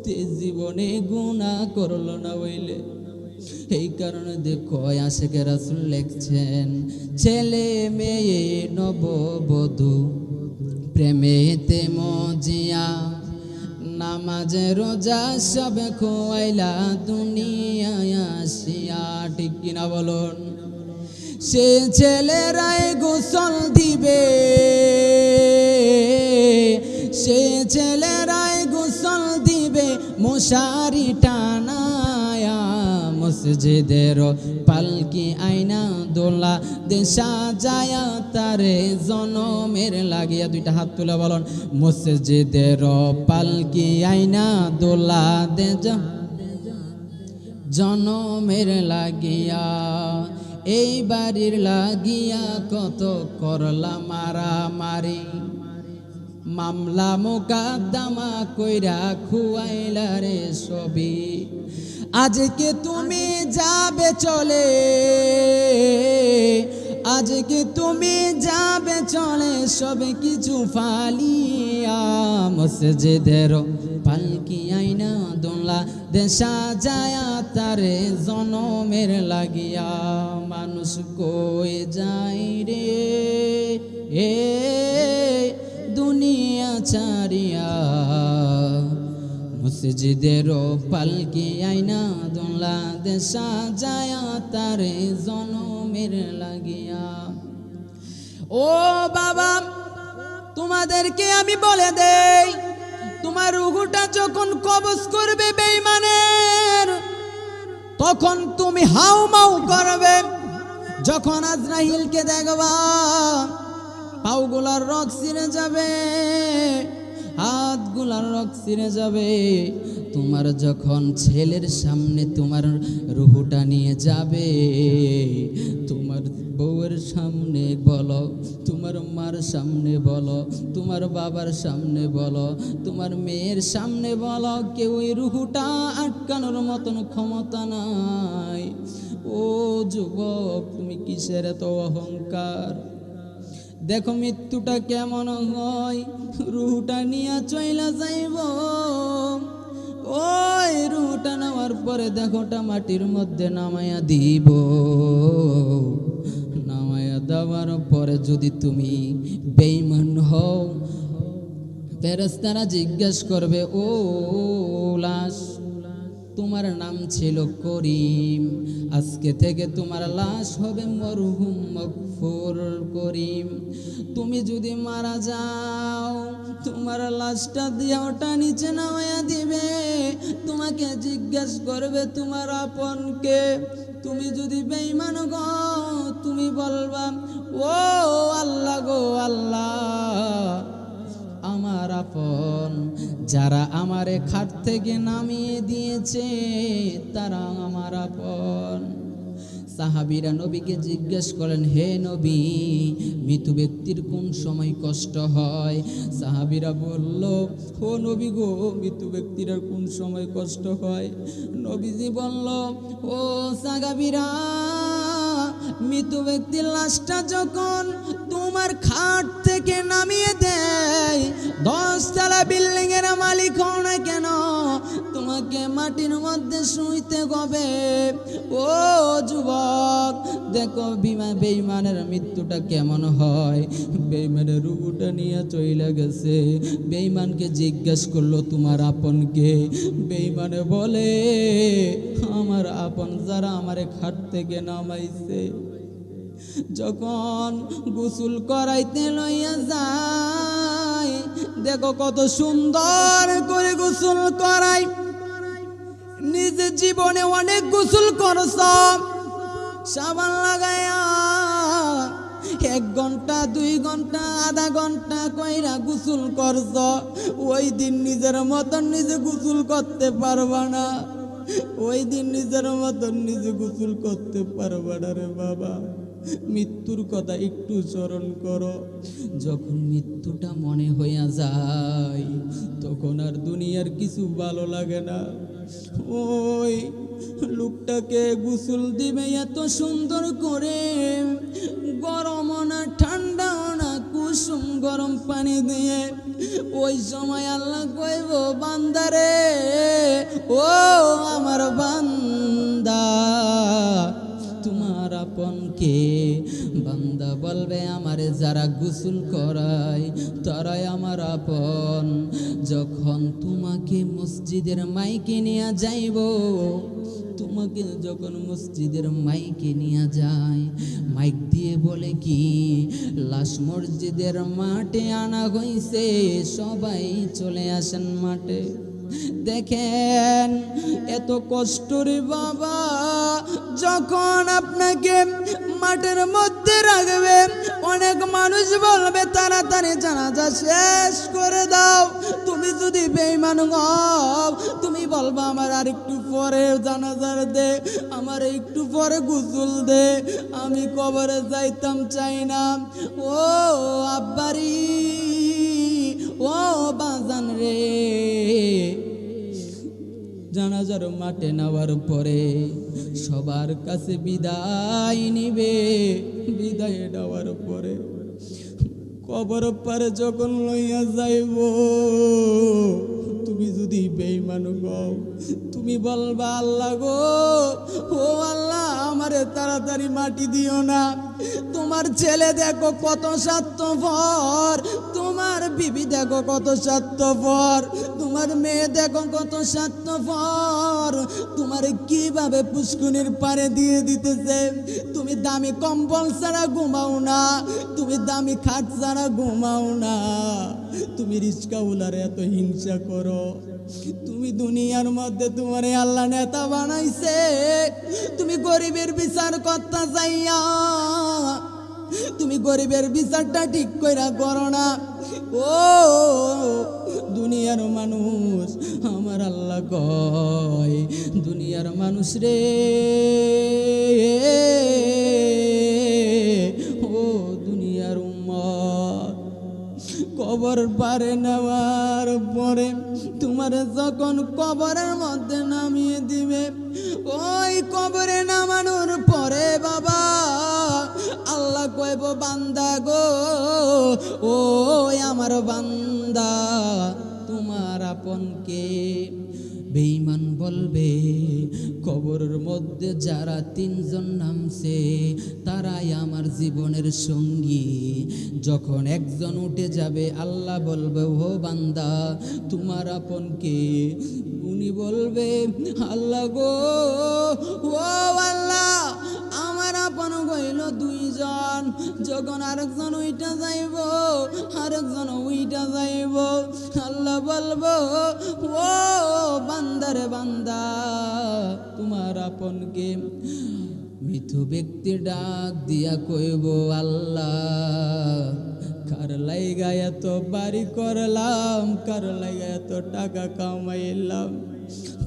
তে জীবনে গুনাহ করলো না বইলে। এই কারণে দেখো আশিকে রাসূল লিখছেন, ছেলে মেয়ে নববধূ প্রেমেতে মজিয়া, নামাজে রোজা সব খোয়াইলা দুনিয়ায় আসিয়া। ঠিক কিনা বলুন? সে ছেলেরাই গোসল দিবে, সে ছেলেরাই গোসল দিবে মশারি টানায়া, মসজিদের পালকি আইনা দোলা দে সাজায়া তারে জনমের লাগিয়া। দুইটা হাত তুলে বলুন, মসজিদের পালকি আইনা দোলা দে জনমের লাগিয়া। এই বাড়ির লাগিয়া কত করলা মারামারি, মামলা মোকদ্দমা কইরা খুয়াইলা রে সবই। আজকে তুমি যাবে চলে, আজকে তুমি যাবে চলে সব কিছু ফালিয়া, মসজিদের পালকি আইনা দোলা দেশা যায়া তারে জনমের লাগিয়া, মানুষ কই যায় রে এ দুনিয়া ছাড়িয়া, মসজিদের পালকি আইনা দোলা দেশা যায়া তারে জনমের লাগিয়া। ও বাবা, তোমাদেরকে আমি বলে দেই, তোমার রুহুটা যখন কবজ করবে বেঈমানের, তখন তুমি হাউমাউ করবে। যখন আজরাইলকে দেখবা পাউগুলার রক ছিঁড়ে যাবে, হাতগুলার রক ছিঁড়ে যাবে। তোমার যখন ছেলের সামনে তোমার রুহুটা নিয়ে যাবে, তোমার বউয়ের সামনে বলো, তোমার মার সামনে বলো, তোমার বাবার সামনে বলো, তোমার মেয়ের সামনে বলো, কেউ ওই রুহুটা আটকানোর মতন ক্ষমতা নাই। ও যুবক, তুমি কিসের এত অহংকার? দেখো মৃত্যুটা কেমন হয়, রুহুটা নিয়ে চইলা যাইব। ওই রুহুটা নেওয়ার পরে দেখোটা মাটির মধ্যে নামাইয়া দিব। নামাইয়া দেওয়ার পরে যদি তুমি বেঈমান হও, ফেরেশতারা জিজ্ঞেস করবে, ও লাশ, তোমার নাম ছিল করিম, আজকে থেকে তোমার লাশ হবে মরহুম মগফুর করিম। তুমি যদি মারা যাও, তোমার লাশটা দিয়ে ওটা নিচে নামাইয়া দিবে। তোমাকে জিজ্ঞেস করবে তোমার আপনকে। তুমি যদি বেঈমান গো, তুমি বলবা, ও আল্লাহ গো আল্লাহ, আমার আপন যারা আমারে খাট থেকে নামিয়ে দিয়েছে তারা আমার আপন। সাহাবীরা নবীকে জিজ্ঞেস করেন, হে নবী, মৃত ব্যক্তির কোন সময় কষ্ট হয়? সাহাবীরা বলল, ও নবী গো, মৃত ব্যক্তির কোন সময় কষ্ট হয়? নবীজি বলল, ও সাহাবীরা, মৃত ব্যক্তির লাশটা যখন তোমার খাট থেকে নামিয়ে দেয়, 10 তলা বিল্ডিং এর মালিক হও না কেন, তোমাকে মাটির মধ্যে শুইতে হবে। ও যুবক, দেখো বেঈমানের মৃত্যুটা কেমন হয়। বেঈমানের রুহুটা নিয়ে চইলা গেছে। বেঈমানকে জিজ্ঞেস করলো, তোমার আপনকে? বেঈমানে বলে, আমার আপন যারা আমারে খাট থেকে নামাইছে। যখন গোসল করাইতে লইয়া যায়, দেখো কত সুন্দর করে গোসল করাই। নিজে জীবনে অনেক গোসল করছ, সাবান লাগাইয়া 1 ঘন্টা 2 ঘন্টা আধা ঘন্টা কইরা গোসল করছ। ওই দিন নিজের মতন নিজে গোসল করতে পারবা না। ওই দিন নিজের মতন নিজে গোসল করতে পারবা না রে বাবা। মৃত্যুর কথা একটু স্মরণ করো। যখন মৃত্যুটা মনে হইয়া যায়, তখন আর দুনিয়ার কিছু ভালো লাগে না। ওই লোকটাকে গোসল দিবে এত সুন্দর করে, গরম না ঠান্ডা না কুসুম গরম পানি দিয়ে। ওই সময় আল্লাহ কইব, বান্দারে, ও আমার বান্দা, তোমার আপনকে? বান্দা বলবে, আমারে যারা গোসল করায় তারাই আমার আপন। যখন তোমাকে মসজিদের মাইকে নিয়ে যাইব, তোমাকে যখন মসজিদের মাইকে নিয়ে যায়, মাইক দিয়ে বলে কি, লাশ মসজিদের মাঠে আনা হইছে, সবাই চলে আসেন মাঠে। দেখেন এত কষ্ট রে বাবা। যখন আপনাকে মাঠের মধ্যে রাখবে, অনেক মানুষ বলবে তাড়াতাড়ি জানাজা শেষ করে দাও। তুমি যদি বেঈমান হও, তুমি বলবা আমার আর একটু পরে জানাজার দে, আমার একটু পরে গোসল দে, আমি কবরে যাইতাম চাই না। ও আব্বারি, ও বাজান রে, জানাজার মাঠে নেওয়ার পরে সবার কাছে বিদায় নিবে। বিদায় নেওয়ার পরে কবর পারে যখন লইয়া যাইব, তুমি যদি বেঈমান হও, তুমি বলবা আল্লাহ গো, ও আল্লাহ আমারে তাড়াতাড়ি মাটি দিও না। তোমার ছেলে দেখো কত স্বার্থপর, তোমার বিবি দেখো কত স্বার্থপর, তোমার মেয়ে দেখো কত স্বার্থপর, তোমার কিভাবে পুষ্কুনির পারে দিয়ে দিতেছে। তুমি দামি কম্বল ছাড়া ঘুমাও না, তুমি দামি খাট ছাড়া ঘুমাও না, তুমি রিস্কাউলারে এত হিংসা করো। তুমি দুনিয়ার মধ্যে তোমারে আল্লাহ নেতা বানাইছে, তুমি গরিবের বিচার করতে যাইয়া তুমি গরিবের বিচারটা ঠিক কইরা করো না। ও দুনিয়ার মানুষ, আমার আল্লাহ কয় দুনিয়ার মানুষ রে, ও দুনিয়ার উম্মত, কবর পারে নেওয়ার পরে তোমার যখন কবরের মধ্যে নামিয়ে দিবে, ওই কবরে নামানোর পরে বাবা আল্লাহ কইব বান্দা গো, ও আমার বান্দা তোমার আপন কে? বেঈমান বলবে কবরের মধ্যে যারা তিনজন নামছে তারাই আমার জীবনের সঙ্গী। যখন একজন উঠে যাবে আল্লাহ বলবে ও বান্দা তোমার আপন কে? উনি বলবে আল্লাহ গো, ও আল্লাহ আমার আপন হইল দুইজন। যখন আরেকজন উইটা যাইব, আরেকজন উইটা যাইব, আল্লাহ বলবো ও বান্দারে বান্দা তোমার আপন কে? মৃত্যু ব্যক্তি ডাক দিয়া কইব আল্লাহ কার লাইগা এত বাড়ি করলাম, কার লাইগা এত টাকা কামাইলাম,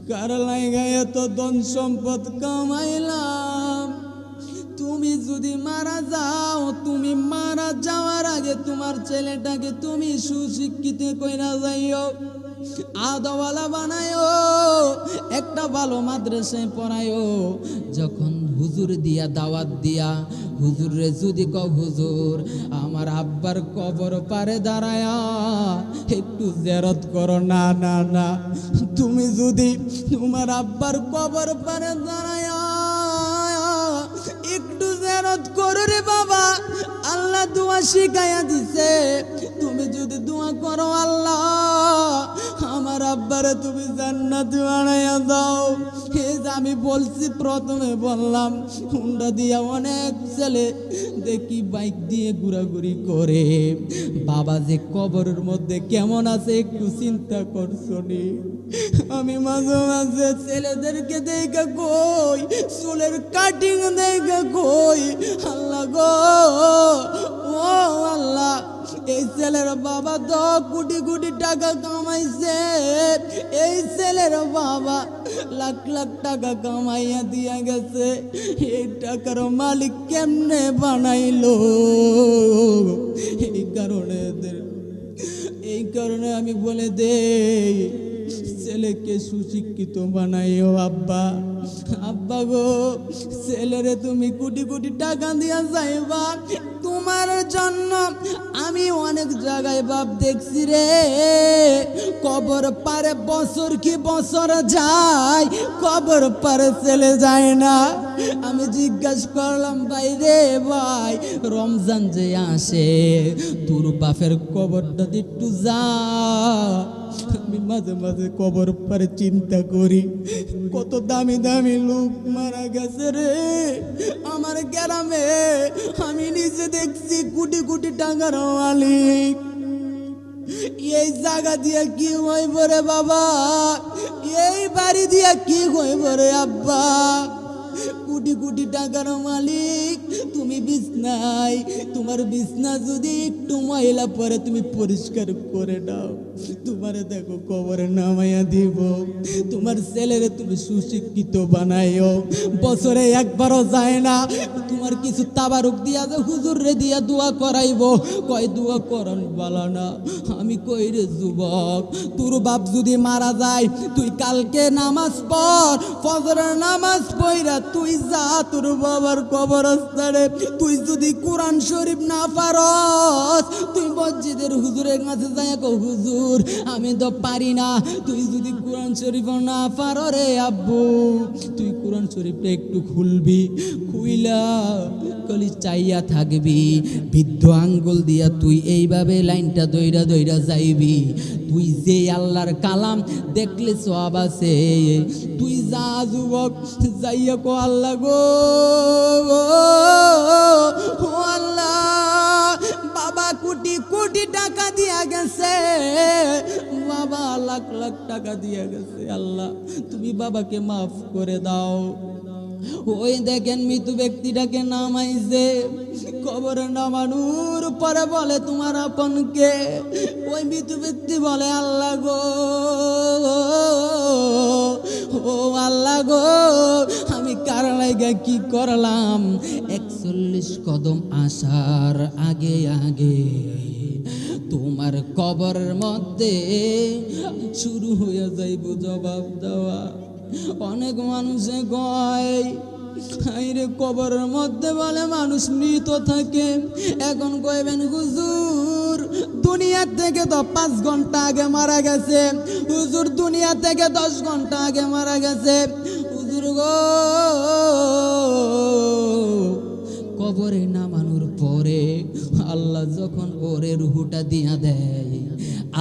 কার লাইগা এত ধন সম্পদ কামাইলাম। তুমি যদি মারা যাও, তুমি মারা যাওয়ার আগে তোমার ছেলেটাকে তুমি সুশিক্ষিত কইরা যাইও, আদওয়ালা বানায়ো, একটা ভালো মাদ্রাসায় পড়ায়ো। যখন হুজুর দিয়া দাওয়াত দিয়া হুজুরে যদি কও হুজুর আমার আব্বার কবর পারে দাঁড়ায়া একটু জিয়ারত করো, না না না, তুমি যদি তোমার আব্বার কবর পারে দাঁড়ায়া একটু জিয়ারত করো রে বাবা, আল্লাহ দোয়া শিখাইয়া দিছে। তুমি যদি দোয়া করো আল্লাহ আমার আব্বারে তুমি জান্নাত বানাইয়া দাও। এই যে আমি বলছি প্রথমে বললাম হুন্ডা দিয়া অনেক ছেলে দেখি বাইক দিয়ে ঘোরাঘুরি করে, বাবা যে কবরের মধ্যে কেমন আছে একটু চিন্তা করছো নি? আমি মাঝে মাঝে ছেলেদেরকে দেখা কই, চুলের কাটিং দেখা কই আল্লাহ গো, ও আল্লাহ এই ছেলের বাবা 10 কোটি কোটি টাকা কামাইছে, এই ছেলের বাবা লাখ লাখ টাকা কামাইয়া দিয়া গেছে, এই টাকার মালিক কেমনে বানাইলো? এই কারণে আমি বলে দেই ছেলেকে সুশিক্ষিত বানাইও। আব্বা আব্বা গো, ছেলেরে তুমি কোটি কোটি টাকা দিয়া যাইবা, তোমার জন্য আমি অনেক জায়গায় বাপ দেখছি রে, কবর পারে বছর কি বছর যায়, কবর পারে ছেলে যায় না। আমি জিজ্ঞাসা করলাম ভাই রে ভাই, রমজান যে আসে তোর বাপের কবরটা একটু যা। আমি মাঝে মাঝে কবর পারে চিন্তা করি কত দামি দামি লোক মারা গেছে রে আমার গ্রামে। আমি নিজে দেখছি কোটি কোটি টাকার মালিক। এই জায়গা দিয়া কি হইব রে বাবা, এই বাড়ি দিয়া কি হইব রে আব্বা? কোটি কোটি টাকার মালিক তুমি বিছনাই, তোমার বিছনা যদি একটু ময়লা পরে তুমি পরিষ্কার করে দাও, তোমারে দেখো কবরে নামাইয়া দিব। তোমার ছেলেরে তুমি সুশিক্ষিত বানাইও, বছরে একবারও যায় না, তোমার কিছু তাবারুক দিয়া যে হুজুর রে দিয়া দোয়া করাইব, কয় দোয়া করন বলা না। আমি কই রে যুবক, তোর বাপ যদি মারা যায় তুই কালকে নামাজ পড়, ফজরের নামাজ পড়া তুই যা তোর বাবার কবরস্থানে, তুই যদি কোরআন শরীফ না পারস তুই মসজিদের হুজুরের কাছে যাই কো হুজুর আমি তো পারি না। তুই যদি কোরআন শরীফ না পারো রে আব্বু, তুই কোরআন শরীফটা একটু খুলবি, খুইলা কলি চাইয়া থাকবি, বৃদ্ধ আঙ্গুল দিয়া তুই এইভাবে লাইনটা দইরা দইরা যাইবি। তুই যে আল্লাহর কালাম দেখলে সওয়াব আছে। তুই যা যুবক যাইয়া কো আল্লাহ গো ও আল্লাহ, বাবা কোটি কোটি টাকা দিয়া গেছে, বাবা লাখ লাখ টাকা দিয়া গেছে, আল্লাহ তুমি বাবাকে মাফ করে দাও। ওই দেখেন মৃত ব্যক্তিটাকে নামাইছে, কবরে নামানোর পরে বলে তোমার আপনকে। ওই মৃত ব্যক্তি বলে আল্লাহ গো ও আল্লাহ গো, আমি কার লাগা কি করলাম। 41 কদম আসার আগে আগে তোমার কবরের মধ্যে শুরু হয়ে যাইব জবাব দেওয়া। অনেক মানুষে কয় আইরে কবরের মধ্যে বলে মানুষ মৃত থাকে, এখন কইবেন হুজুর দুনিয়া থেকে তো 5 ঘন্টা আগে মারা গেছে, হুজুর দুনিয়া থেকে 10 ঘন্টা আগে মারা গেছে। হুজুর গো কবরে নামানোর পরে আল্লাহ যখন ওরে রুহুটা দিয়া দেয়,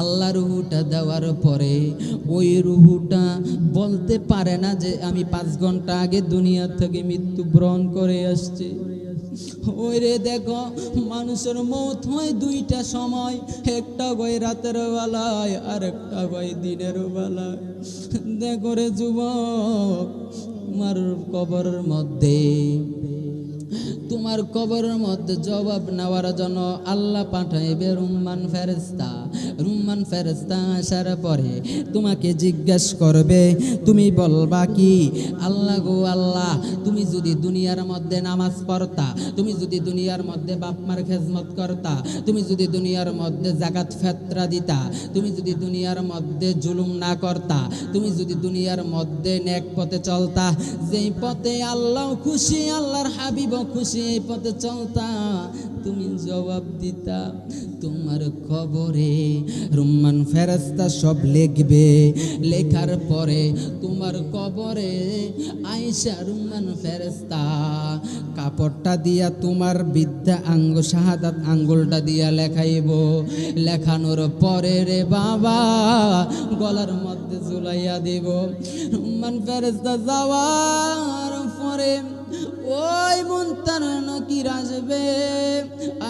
আল্লাহ রুহুটা দেওয়ার পরে ওই রুহুটা বলতে পারে না যে আমি 5 ঘন্টা আগে দুনিয়া থেকে মৃত্যুবরণ করে আসছি। ওই রে দেখো মানুষের মৌত হয় 2টা সময়, একটা হয় রাতের বেলায় আর একটা হয় দিনের বেলায়। দেখো রে যুবক, তোমার কবরের মধ্যে তোমার কবরের মধ্যে জবাব নেওয়ার জন্য আল্লাহ পাঠাইবে রুম্মান ফেরেশতা। রুম্মান ফেরেশতা আসার পরে তোমাকে জিজ্ঞেস করবে, তুমি বলবা কি আল্লাহ গো আল্লাহ, তুমি যদি দুনিয়ার মধ্যে নামাজ পড়তা, তুমি যদি দুনিয়ার মধ্যে বাপ মার খেজমত করতা, তুমি যদি দুনিয়ার মধ্যে যাকাত ফিতরা দিতা, তুমি যদি দুনিয়ার মধ্যে জুলুম না করতা, তুমি যদি দুনিয়ার মধ্যে নেক পথে চলতা, যেই পথে আল্লাহ খুশি আল্লাহর হাবিব খুশি এই পথে চলতা, তুমি জবাব দিতা। তোমার কবরে রুম্মান ফেরেশতা সব লিখবে, লেখার পরে তোমার কবরে আয়েশা রুম্মান ফেরেশতা কাপড়টা দিয়া তোমার বিদ্যা আঙ্গ শাহাদাত আঙ্গুলটা দিয়া লেখাইব। লেখানোর পরে রে বাবা গলার মধ্যে ঝুলাইয়া দিব। রুম্মান ফেরেশতা যাওয়ার পরে ওই মুনতার নকির আসবে,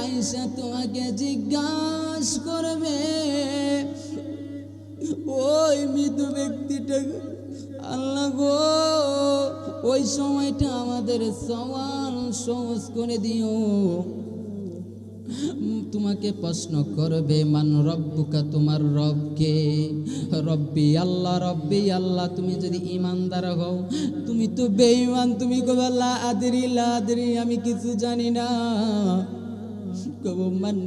আয়েশা তোমাকে জিজ্ঞাসা করবে ওই মৃত ব্যক্তিটা আল্লাহ গো ওই সময়টা আমাদের সওয়াল সহজ করে দিও। তোমাকে প্রশ্ন করবে মান রব্বুকা, তোমার রবকে। রব্বি আল্লাহ, রব্বি আল্লাহ। তুমি যদি ইমানদার হও, তুমি তো বেঈমান, তুমি কবে লা আদরি লা আদরি, আমি কিছু জানি না। কবে মান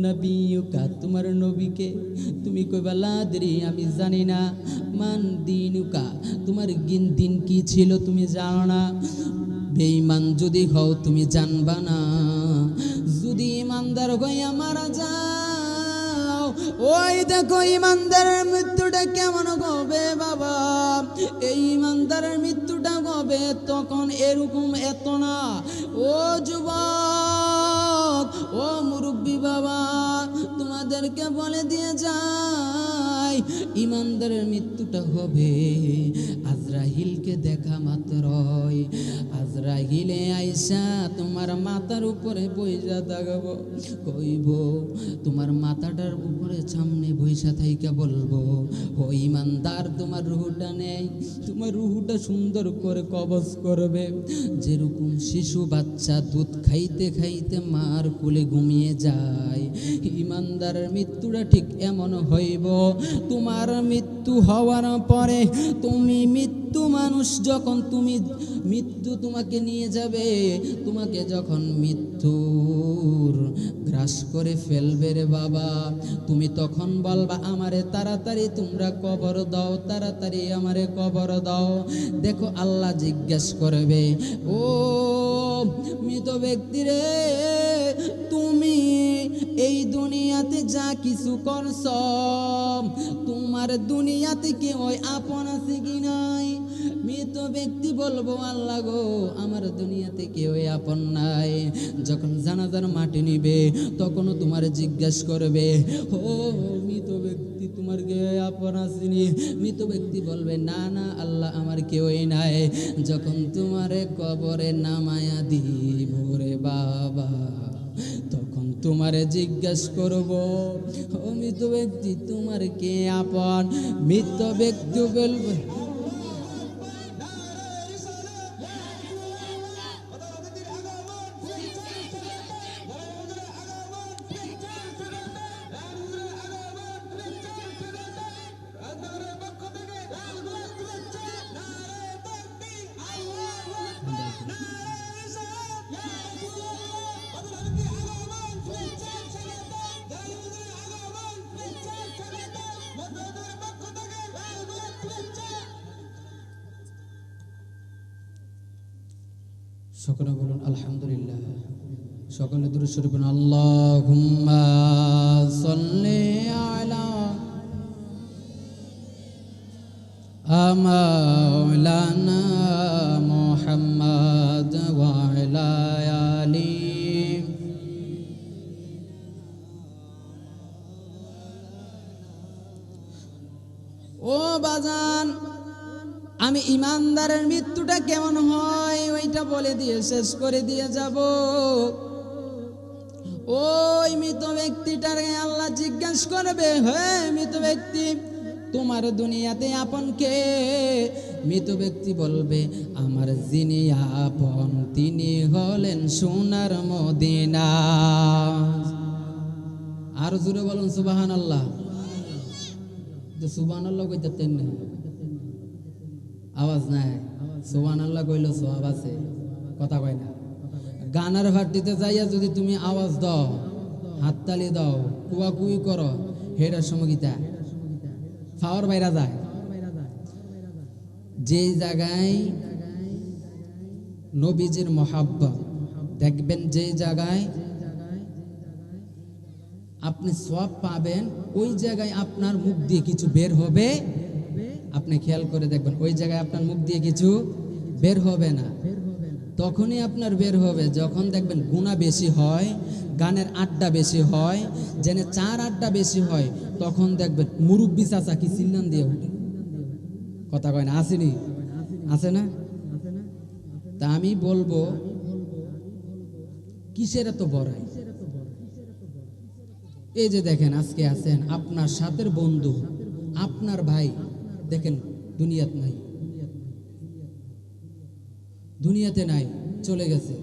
নবিয়ুকা, তোমার নবীকে। তুমি কবে লা আদরি, আমি জানি না। মান দিনুকা, তোমার দিন কি ছিল তুমি জানো না। বেঈমান যদি হও তুমি জানবা না। যদি ইমানদার হইয়া মারা যাও, ওই দেখো ইমানদারের মৃত্যুটা কেমন হবে বাবা। এই ইমানদারের মৃত্যুটা হবে তখন এরকম এত না। ও যুবক, ও মুরব্বী বাবা, তোমাদেরকে বলে দিয়ে যাই, ইমানদারের মৃত্যুটা হবে আজরাইলকে দেখা মাত্রই। আজরাইলে আইসা তোমার মাথার উপরে বইসা থাকব, কইব তোমার মাথাটার উপরে সামনে বইসা থাইকা বলবো, ও ইমানদার তোমার রুহুটা নেই। তোমার রুহুটা সুন্দর করে কবজ করবে, যেরকম শিশু বাচ্চা দুধ খাইতে খাইতে মার কোলে ঘুমিয়ে যায়, ইমান ইমানদারের মৃত্যুটা ঠিক এমন হইব, তোমার মৃত্যু হওয়ার পরে তুমি মৃত্যু মানুষ যখন তুমি মৃত্যু তোমাকে নিয়ে যাবে, তোমাকে যখন মৃত্যুর গ্রাস করে ফেলবে রে বাবা, তুমি তখন বলবা আমারে তাড়াতাড়ি তোমরা কবর দাও, তাড়াতাড়ি আমারে কবর দাও। দেখো আল্লাহ জিজ্ঞেস করবে, ও মৃত ব্যক্তি রে, তুমি এই দুনিয়াতে যা কিছু করছ, তোমার দুনিয়াতে কি ওই আপন আছে কি নাই? মৃত ব্যক্তি বলবো আল্লাহ গো, আমার দুনিয়াতে কেউ আপন নাই। যখন জানাজার মাটি নিবে তখনও তোমার জিজ্ঞেস করবে, ও মৃত ব্যক্তি তোমার কেউ আপন আসেনি? মৃত ব্যক্তি বলবে না না আল্লাহ আমার কেউই নাই। যখন তোমারে কবরে নামায়া দিব রে বাবা, তখন তোমারে জিজ্ঞেস করব, ও মৃত ব্যক্তি তোমার কে আপন? মৃত ব্যক্তি বলবে সকলে বলুন আলহামদুলিল্লাহ। সকলে দুরূদ শরীফ পড়ুন, আল্লাহুম্মা সাল্লি আলা মাওলানা মুহাম্মাদ ওয়া আলা আলি। ও বাজান, আমি ইমানদারের মৃত্যুটা কেমন হয় ওইটা বলে দিয়ে শেষ করে দিয়ে যাব। ওই মৃত ব্যক্তিটারে আল্লাহ জিজ্ঞাসা করবে, হে মৃত ব্যক্তি তোমার দুনিয়াতে আপন কে? মৃত ব্যক্তি বলবে আমার যিনি আপন তিনি হলেন সোনার মদিনা। আর জোরে বলুন সুবহানাল্লাহ। সুবহানাল্লাহ কইতেন না, আওয়াজ নাই। সুবহানাল্লাহ কইল সওয়াব আছে, কথা কয় না। গানার ভাটিতে যাইয়া যদি তুমি আওয়াজ দাও, হাততালি দাও, কুয়াকুই করো, হেডার সমগিতা ফাওয়ার বাইরা যায়। যে জায়গায় নবীজির মহাব্বত দেখবেন, যে জায়গায় আপনি সওয়াব পাবেন, ওই জায়গায় আপনার মুখ দিয়ে কিছু বের হবে। আপনি খেয়াল করে দেখবেন, ওই জায়গায় আপনার মুখ দিয়ে কিছু বের হবে না। তখনই আপনার বের হবে যখন দেখবেন গুনাহ বেশি হয়, গানের আড্ডা বেশি হয়, জেনে চার আড্ডা বেশি হয়, তখন দেখবেন মুরব্বি চাচা কি চিল্লান দিয়ে ওঠে, কথা কয় না, আসেনি? আছে না? তা আমি বলবো কিসের এত বড়াই? এই যে দেখেন আজকে আছেন আপনার সাথের বন্ধু, আপনার ভাই, দেখেন দুনিয়াতে নাই, দুনিয়াতে নাই, চলে গেছে।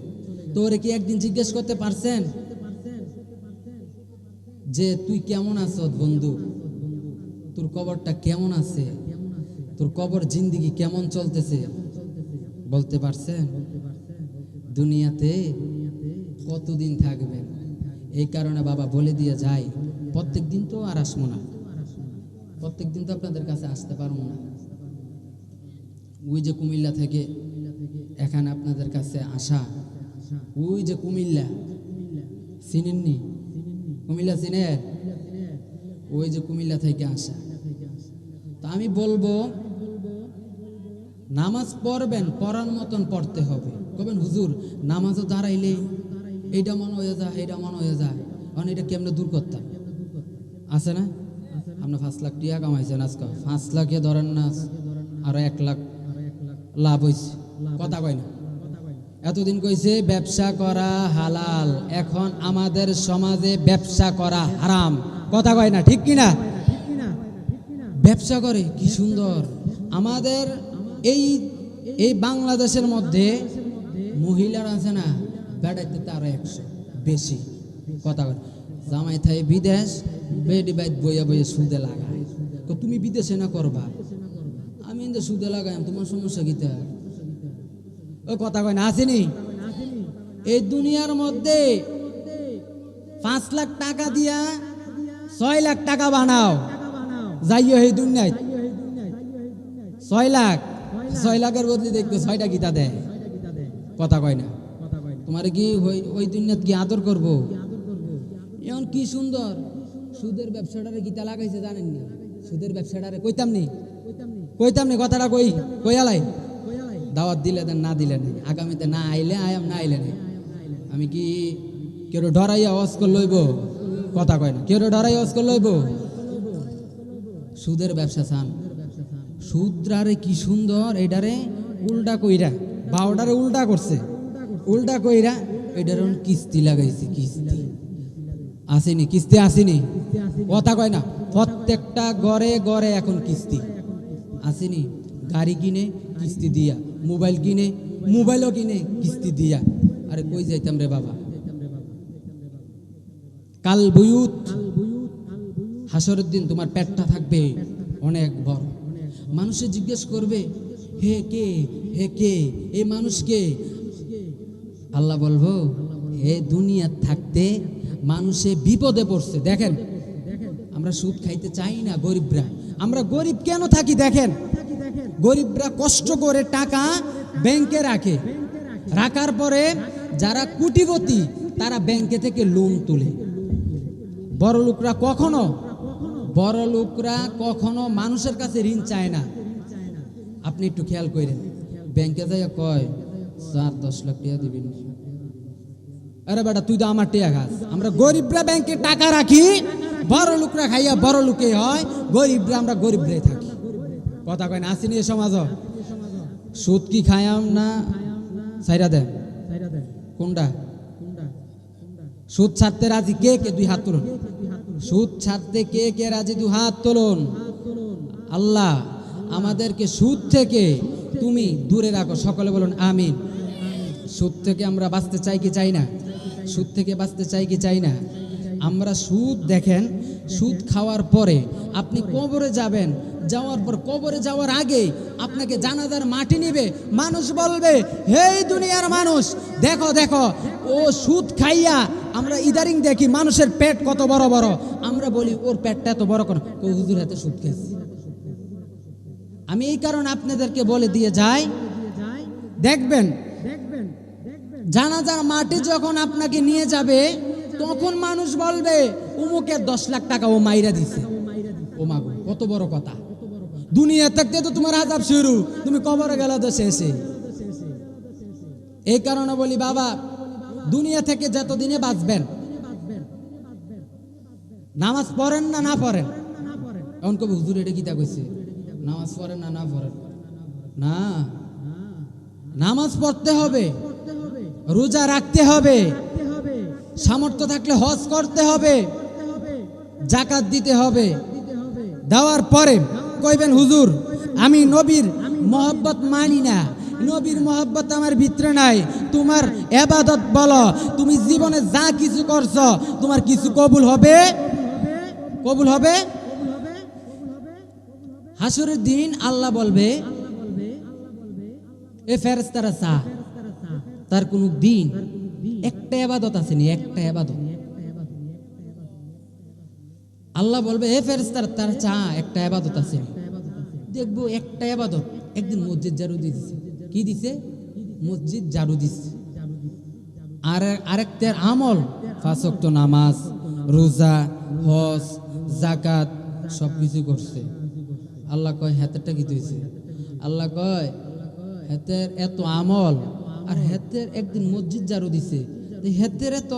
তোরে কি একদিন জিজ্ঞেস করতে পারছেন যে তুই কেমন আছো বন্ধু, তোর কবরটা কেমন আছে, তোর কবর জিন্দেগি কেমন চলতেছে? বলতে পারছেন? দুনিয়াতে কতদিন থাকবেন? এই কারণে বাবা বলে দিয়ে যায়, প্রত্যেক দিন তো আর আসবো না, প্রত্যেক দিন তো আপনাদের কাছে আসতে পারবো না। ওই যে কুমিল্লা থেকে এখানে আপনাদের কাছে আসা, ওই যে কুমিল্লা, চিনেননি? কুমিল্লা চিনেন? ওই যে কুমিল্লা থেকে আসা। তা আমি বলবো নামাজ পড়বেন, পড়ার মতন পড়তে হবে। কবেন হুজুর নামাজও দাঁড়াইলে এইটা মনে হয়ে যায়, এইটা মনে হয়ে যায়, কারণ এটা কেমনে দূর করতাম? আছে না? আপনার 5 লাখ টিয়া কামাইছেন আজকে, 5 লাখে ধরেন না, আরো 1 লাখ লাভ হয়েছে, কথা কয় না। এতদিন কইছে ব্যবসা করা হালাল, এখন আমাদের সমাজে ব্যবসা করা হারাম, কথা কয় না, ঠিক কিনা? ব্যবসা করে কি সুন্দর। আমাদের এই বাংলাদেশের মধ্যে মহিলারা আছে না, বেড়াইতে তার 100 বেশি, কথা কয়। জামাই থাই বিদেশ, বেডি বাইত বইয়া বইয়া সুদে লাগায়। তো তুমি বিদেশে না করবা, আমি কিন্তু সুদে লাগাই, তোমার সমস্যা কিতা? ও কথা কয় না, আসেনি? এই দুনিয়ার মধ্যে 5 লাখ টাকা দিয়া 6 লাখ টাকা বানাও, যাইও এই দুনিয়ায় 6 লাখ, 6 লাখের বদলে দেখবে 6টা গীতা দেয়। কথা কয় না? তোমার কি ওই দুনিয়াত কি আদর করবো? এখন কি সুন্দর সুদের ব্যবসাটারে গীতা লাগাইছে, জানেননি? সুদের ব্যবসাটারে কইতাম নি কথাটা কইয়ালাই দাওয়াত দিলে দেন, না দিলে নেই, আগামীতে না আইলে আয়াম, না আইলে নেই। আমি কি কেউ ডরাইয়া ওয়াজ করে লইব? কথা কয় না, কেউ ডরাইয়া ওয়াজ করে লইব? সুদের ব্যবসা চান, সুদরারে কি সুন্দর, এটারে উল্টা কইরা, বাউডারে উল্টা করছে, উল্টা কইরা এটার কিস্তি লাগাইছে। কিস্তি আসেনি? কিস্তি আসেনি? কথা কয় না, প্রত্যেকটা ঘরে ঘরে এখন কিস্তি আসেনি। গাড়ি কিনে কিস্তি দিয়া, মোবাইল কিনে, মোবাইলও কিনে কিস্তি দিয়া। আরে কই যাইতাম রে বাবা? কাল বুয়ুত, হাসরের দিন তোমার পেটটা থাকবে অনেক বড়। মানুষে জিজ্ঞেস করবে, হে কে, হে কে, এই মানুষকে? আল্লাহ বলবো, হে দুনিয়া থাকতে মানুষে বিপদে পড়ছে। দেখেন, আমরা সুদ খাইতে চাই না গরিবরা। আমরা গরিব কেন থাকি দেখেন? গরিবরা কষ্ট করে টাকা ব্যাংকে রাখে, রাখার পরে যারা কোটিপতি তারা ব্যাংকে থেকে লোন তুলে। বড় লোকরা কখনো মানুষের কাছে ঋণ চায় না। আপনি একটু খেয়াল করেন, ব্যাংকে যাইয়া কয় 4-10 লাখ টাকা দিবেন। আরে বেটা, তুই তো আমার টিয়া খাস। আমরা গরিবরা ব্যাংকে টাকা রাখি, বড় লোকরা খাইয়া বড় লোকে হয়, গরিবরা আমরা গরিবরাই থাকি। কথা কয় না? আসেনি এ সমাজ? সুদ কি খায়াম না সাইরা দেন? কোনটা? সুদ ছাড়তে রাজি কে কে? 2 হাত তুলুন। সুদ ছাড়তে কে কে রাজি? 2 হাত তুলুন। আল্লাহ আমাদেরকে সুদ থেকে তুমি দূরে রাখো, সকলে বলুন আমিন। সুদ থেকে আমরা বাঁচতে চাই কি চাই না? সুদ থেকে বাঁচতে চাই কি চাই না? আমরা সুদ, দেখেন, সুদ খাওয়ার পরে আপনি কবরে যাবেন, যাওয়ার পর কবরে যাওয়ার আগে আপনাকে জানাজার মাটি নিবে, মানুষ বলবে, হে দুনিয়ার মানুষ, দেখো দেখো ও সুদ খাইয়া। আমরা ইদারিং দেখি মানুষের পেট কত বড় বড়, আমরা বলি ওর পেটটা এত বড় কেন? হুজুর হাতে সুদ খেয়েছি। আমি এই কারণে আপনাদেরকে বলে দিয়ে যাই, দেখবেন জানাজার মাটি যখন আপনাকে নিয়ে যাবে, তখন মানুষ বলবে উমুকের 10 লাখ টাকা ও মাইরা দিছে। ও মা গো, কত বড় কথা! দুনিয়া থাকতে তো তোমার আযাব শুরু, তুমি কবরে গেলে তো শেষে। এই কারণে বলি বাবা, দুনিয়া থেকে যতদিনে বাঁচবেন, নামাজ পড়েন না না পড়েন? এখন কবে হুজুর এটা কিতা কইছে? নামাজ পড়েন না না পড়েন? না, নামাজ পড়তে হবে, রোজা রাখতে হবে, সামর্থ্য থাকলে হজ করতে হবে, জাকাত দিতে হবে। দেওয়ার পরে কইবেন হুজুর আমি নবীর মহব্বত মানি না, নবীর মহব্বত আমার ভিতরে নাই। তোমার ইবাদত বলো, তুমি জীবনে যা কিছু করছো তোমার কিছু কবুল হবে? কবুল হবে? হাসরের দিন আল্লাহ বলবে, এ ফেরেশতারা চা, তার কোন দিন একটা ইবাদত আসেনি, একটা ইবাদত। আল্লাহ বলবে, হে ফেরেশতারা, তার চা একটা ইবাদত আসেনি। দেখবো একটা ইবাদত, একদিন মসজিদ ঝাড়ু দিছে। কি দিছে? মসজিদ ঝাড়ু দিছে। আর আরেকটার আমল 5 ওয়াক্ত নামাজ, রোজা, হজ, যাকাত সবকিছু করছে। আল্লাহ কয় হাতেরটা কি দিয়েছে? আল্লাহ কয় হাতের এত আমল আর হাতের একদিন মসজিদ ঝাড়ু দিছে, হাতের এত,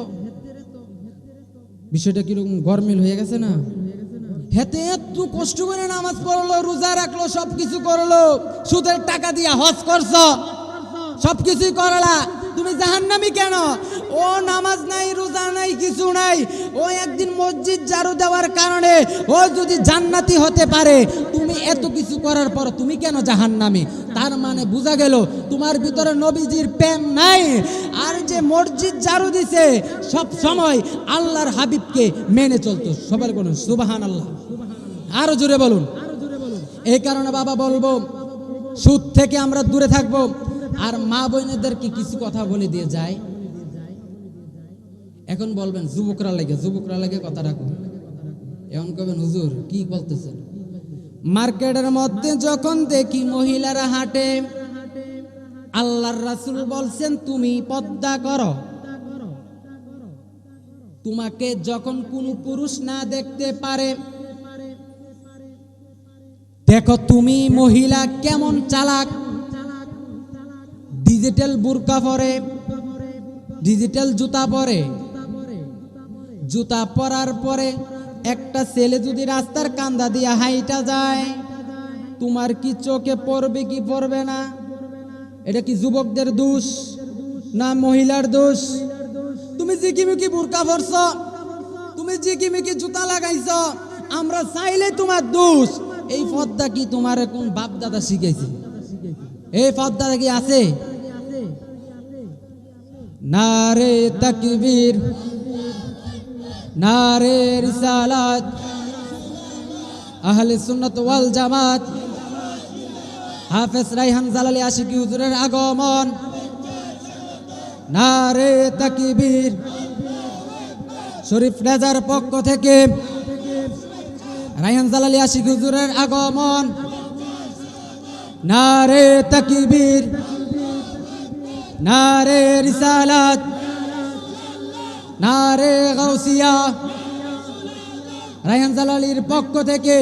বিষয়টা কিরকম গরমিল হয়ে গেছে না? হেতে এত কষ্ট করে নামাজ পড়লো, রোজা রাখলো, সবকিছু করলো, সুদের টাকা দিয়া হজ করছো, সবকিছুই করলা, তুমি জাহান্নামী কেন? ও নামাজ নাই, রোজা নাই, কিছু নাই, ও একদিন মসজিদ ঝাড়ু দেওয়ার কারণে ও যদি জান্নাতি হতে পারে, তুমি এত কিছু করার পর তুমি কেন জাহান্নামী? তার মানে বোঝা গেল তোমার ভিতরে নবীজির প্রেম নাই। আর যে মসজিদ ঝাড়ু দিছে সব সময় আল্লাহর হাবিবকে মেনে চলতো। সবাই বলুন সুবহানাল্লাহ, আরো জোরে বলুন। এই কারণে বাবা বলবো, সুদ থেকে আমরা দূরে থাকবো। আর মা বোনেদেরকে কিছু কথা বলে দিয়ে যায়। এখন বলবেন যুবকরা লাগে কথা রাখুন। এখন কবেন হুজুর কি বলতেছেন? মার্কেটের মধ্যে যখন দেখি মহিলারা হাঁটে, আল্লাহর রাসূল বলছেন তুমি পর্দা করো। তোমাকে যখন কোনো পুরুষ না দেখতে পারে, দেখো তুমি মহিলা কেমন চালাক। ডিজিটাল বুরকা পরে, ডিজিটাল জুতা পরে, জুতা পরার পরে একটা ছেলে যদি রাস্তার কান্দা দিয়ে হাইটা যায়, তোমার কি চোখে পড়বে কি পড়বে না? এটা কি যুবকদের দোষ না মহিলার দোষ? তুমি জিকিমিকি বুরকা পরছ, তুমি জিকিমিকি জুতা লাগাইছ, আমরা চাইলে তোমার দোষ। এই পর্দা কি তোমার কোন বাপ দাদা শিখাইছে? এই পর্দা কি আছে? নারে তাকবীর, নারে রিসালাত, আহলে সুন্নাত ওয়াল জামাত, হাফেজ রায়হান জালালী আশিকি হুজুরের আগমন। নারে তাকবীর, শরীফ রেজার পক্ষ থেকে রায়হান জালালী আশিকি হুজুরের আগমন। নারে তাকবীর, নারে রিসালাত, নারে গাউসিয়া। রায়হান জালালীর পক্ষ থেকে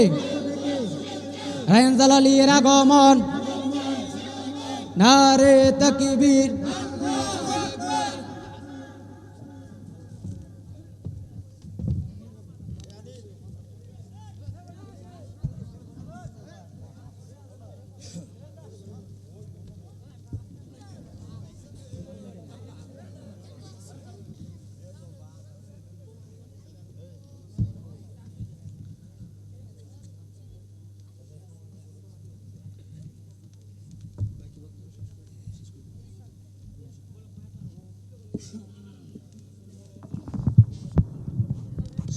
রায়হান জালালীর আগমন। নারে তাকবীর।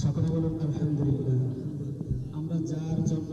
সকলে বলুন আলহামদুলিল্লাহ।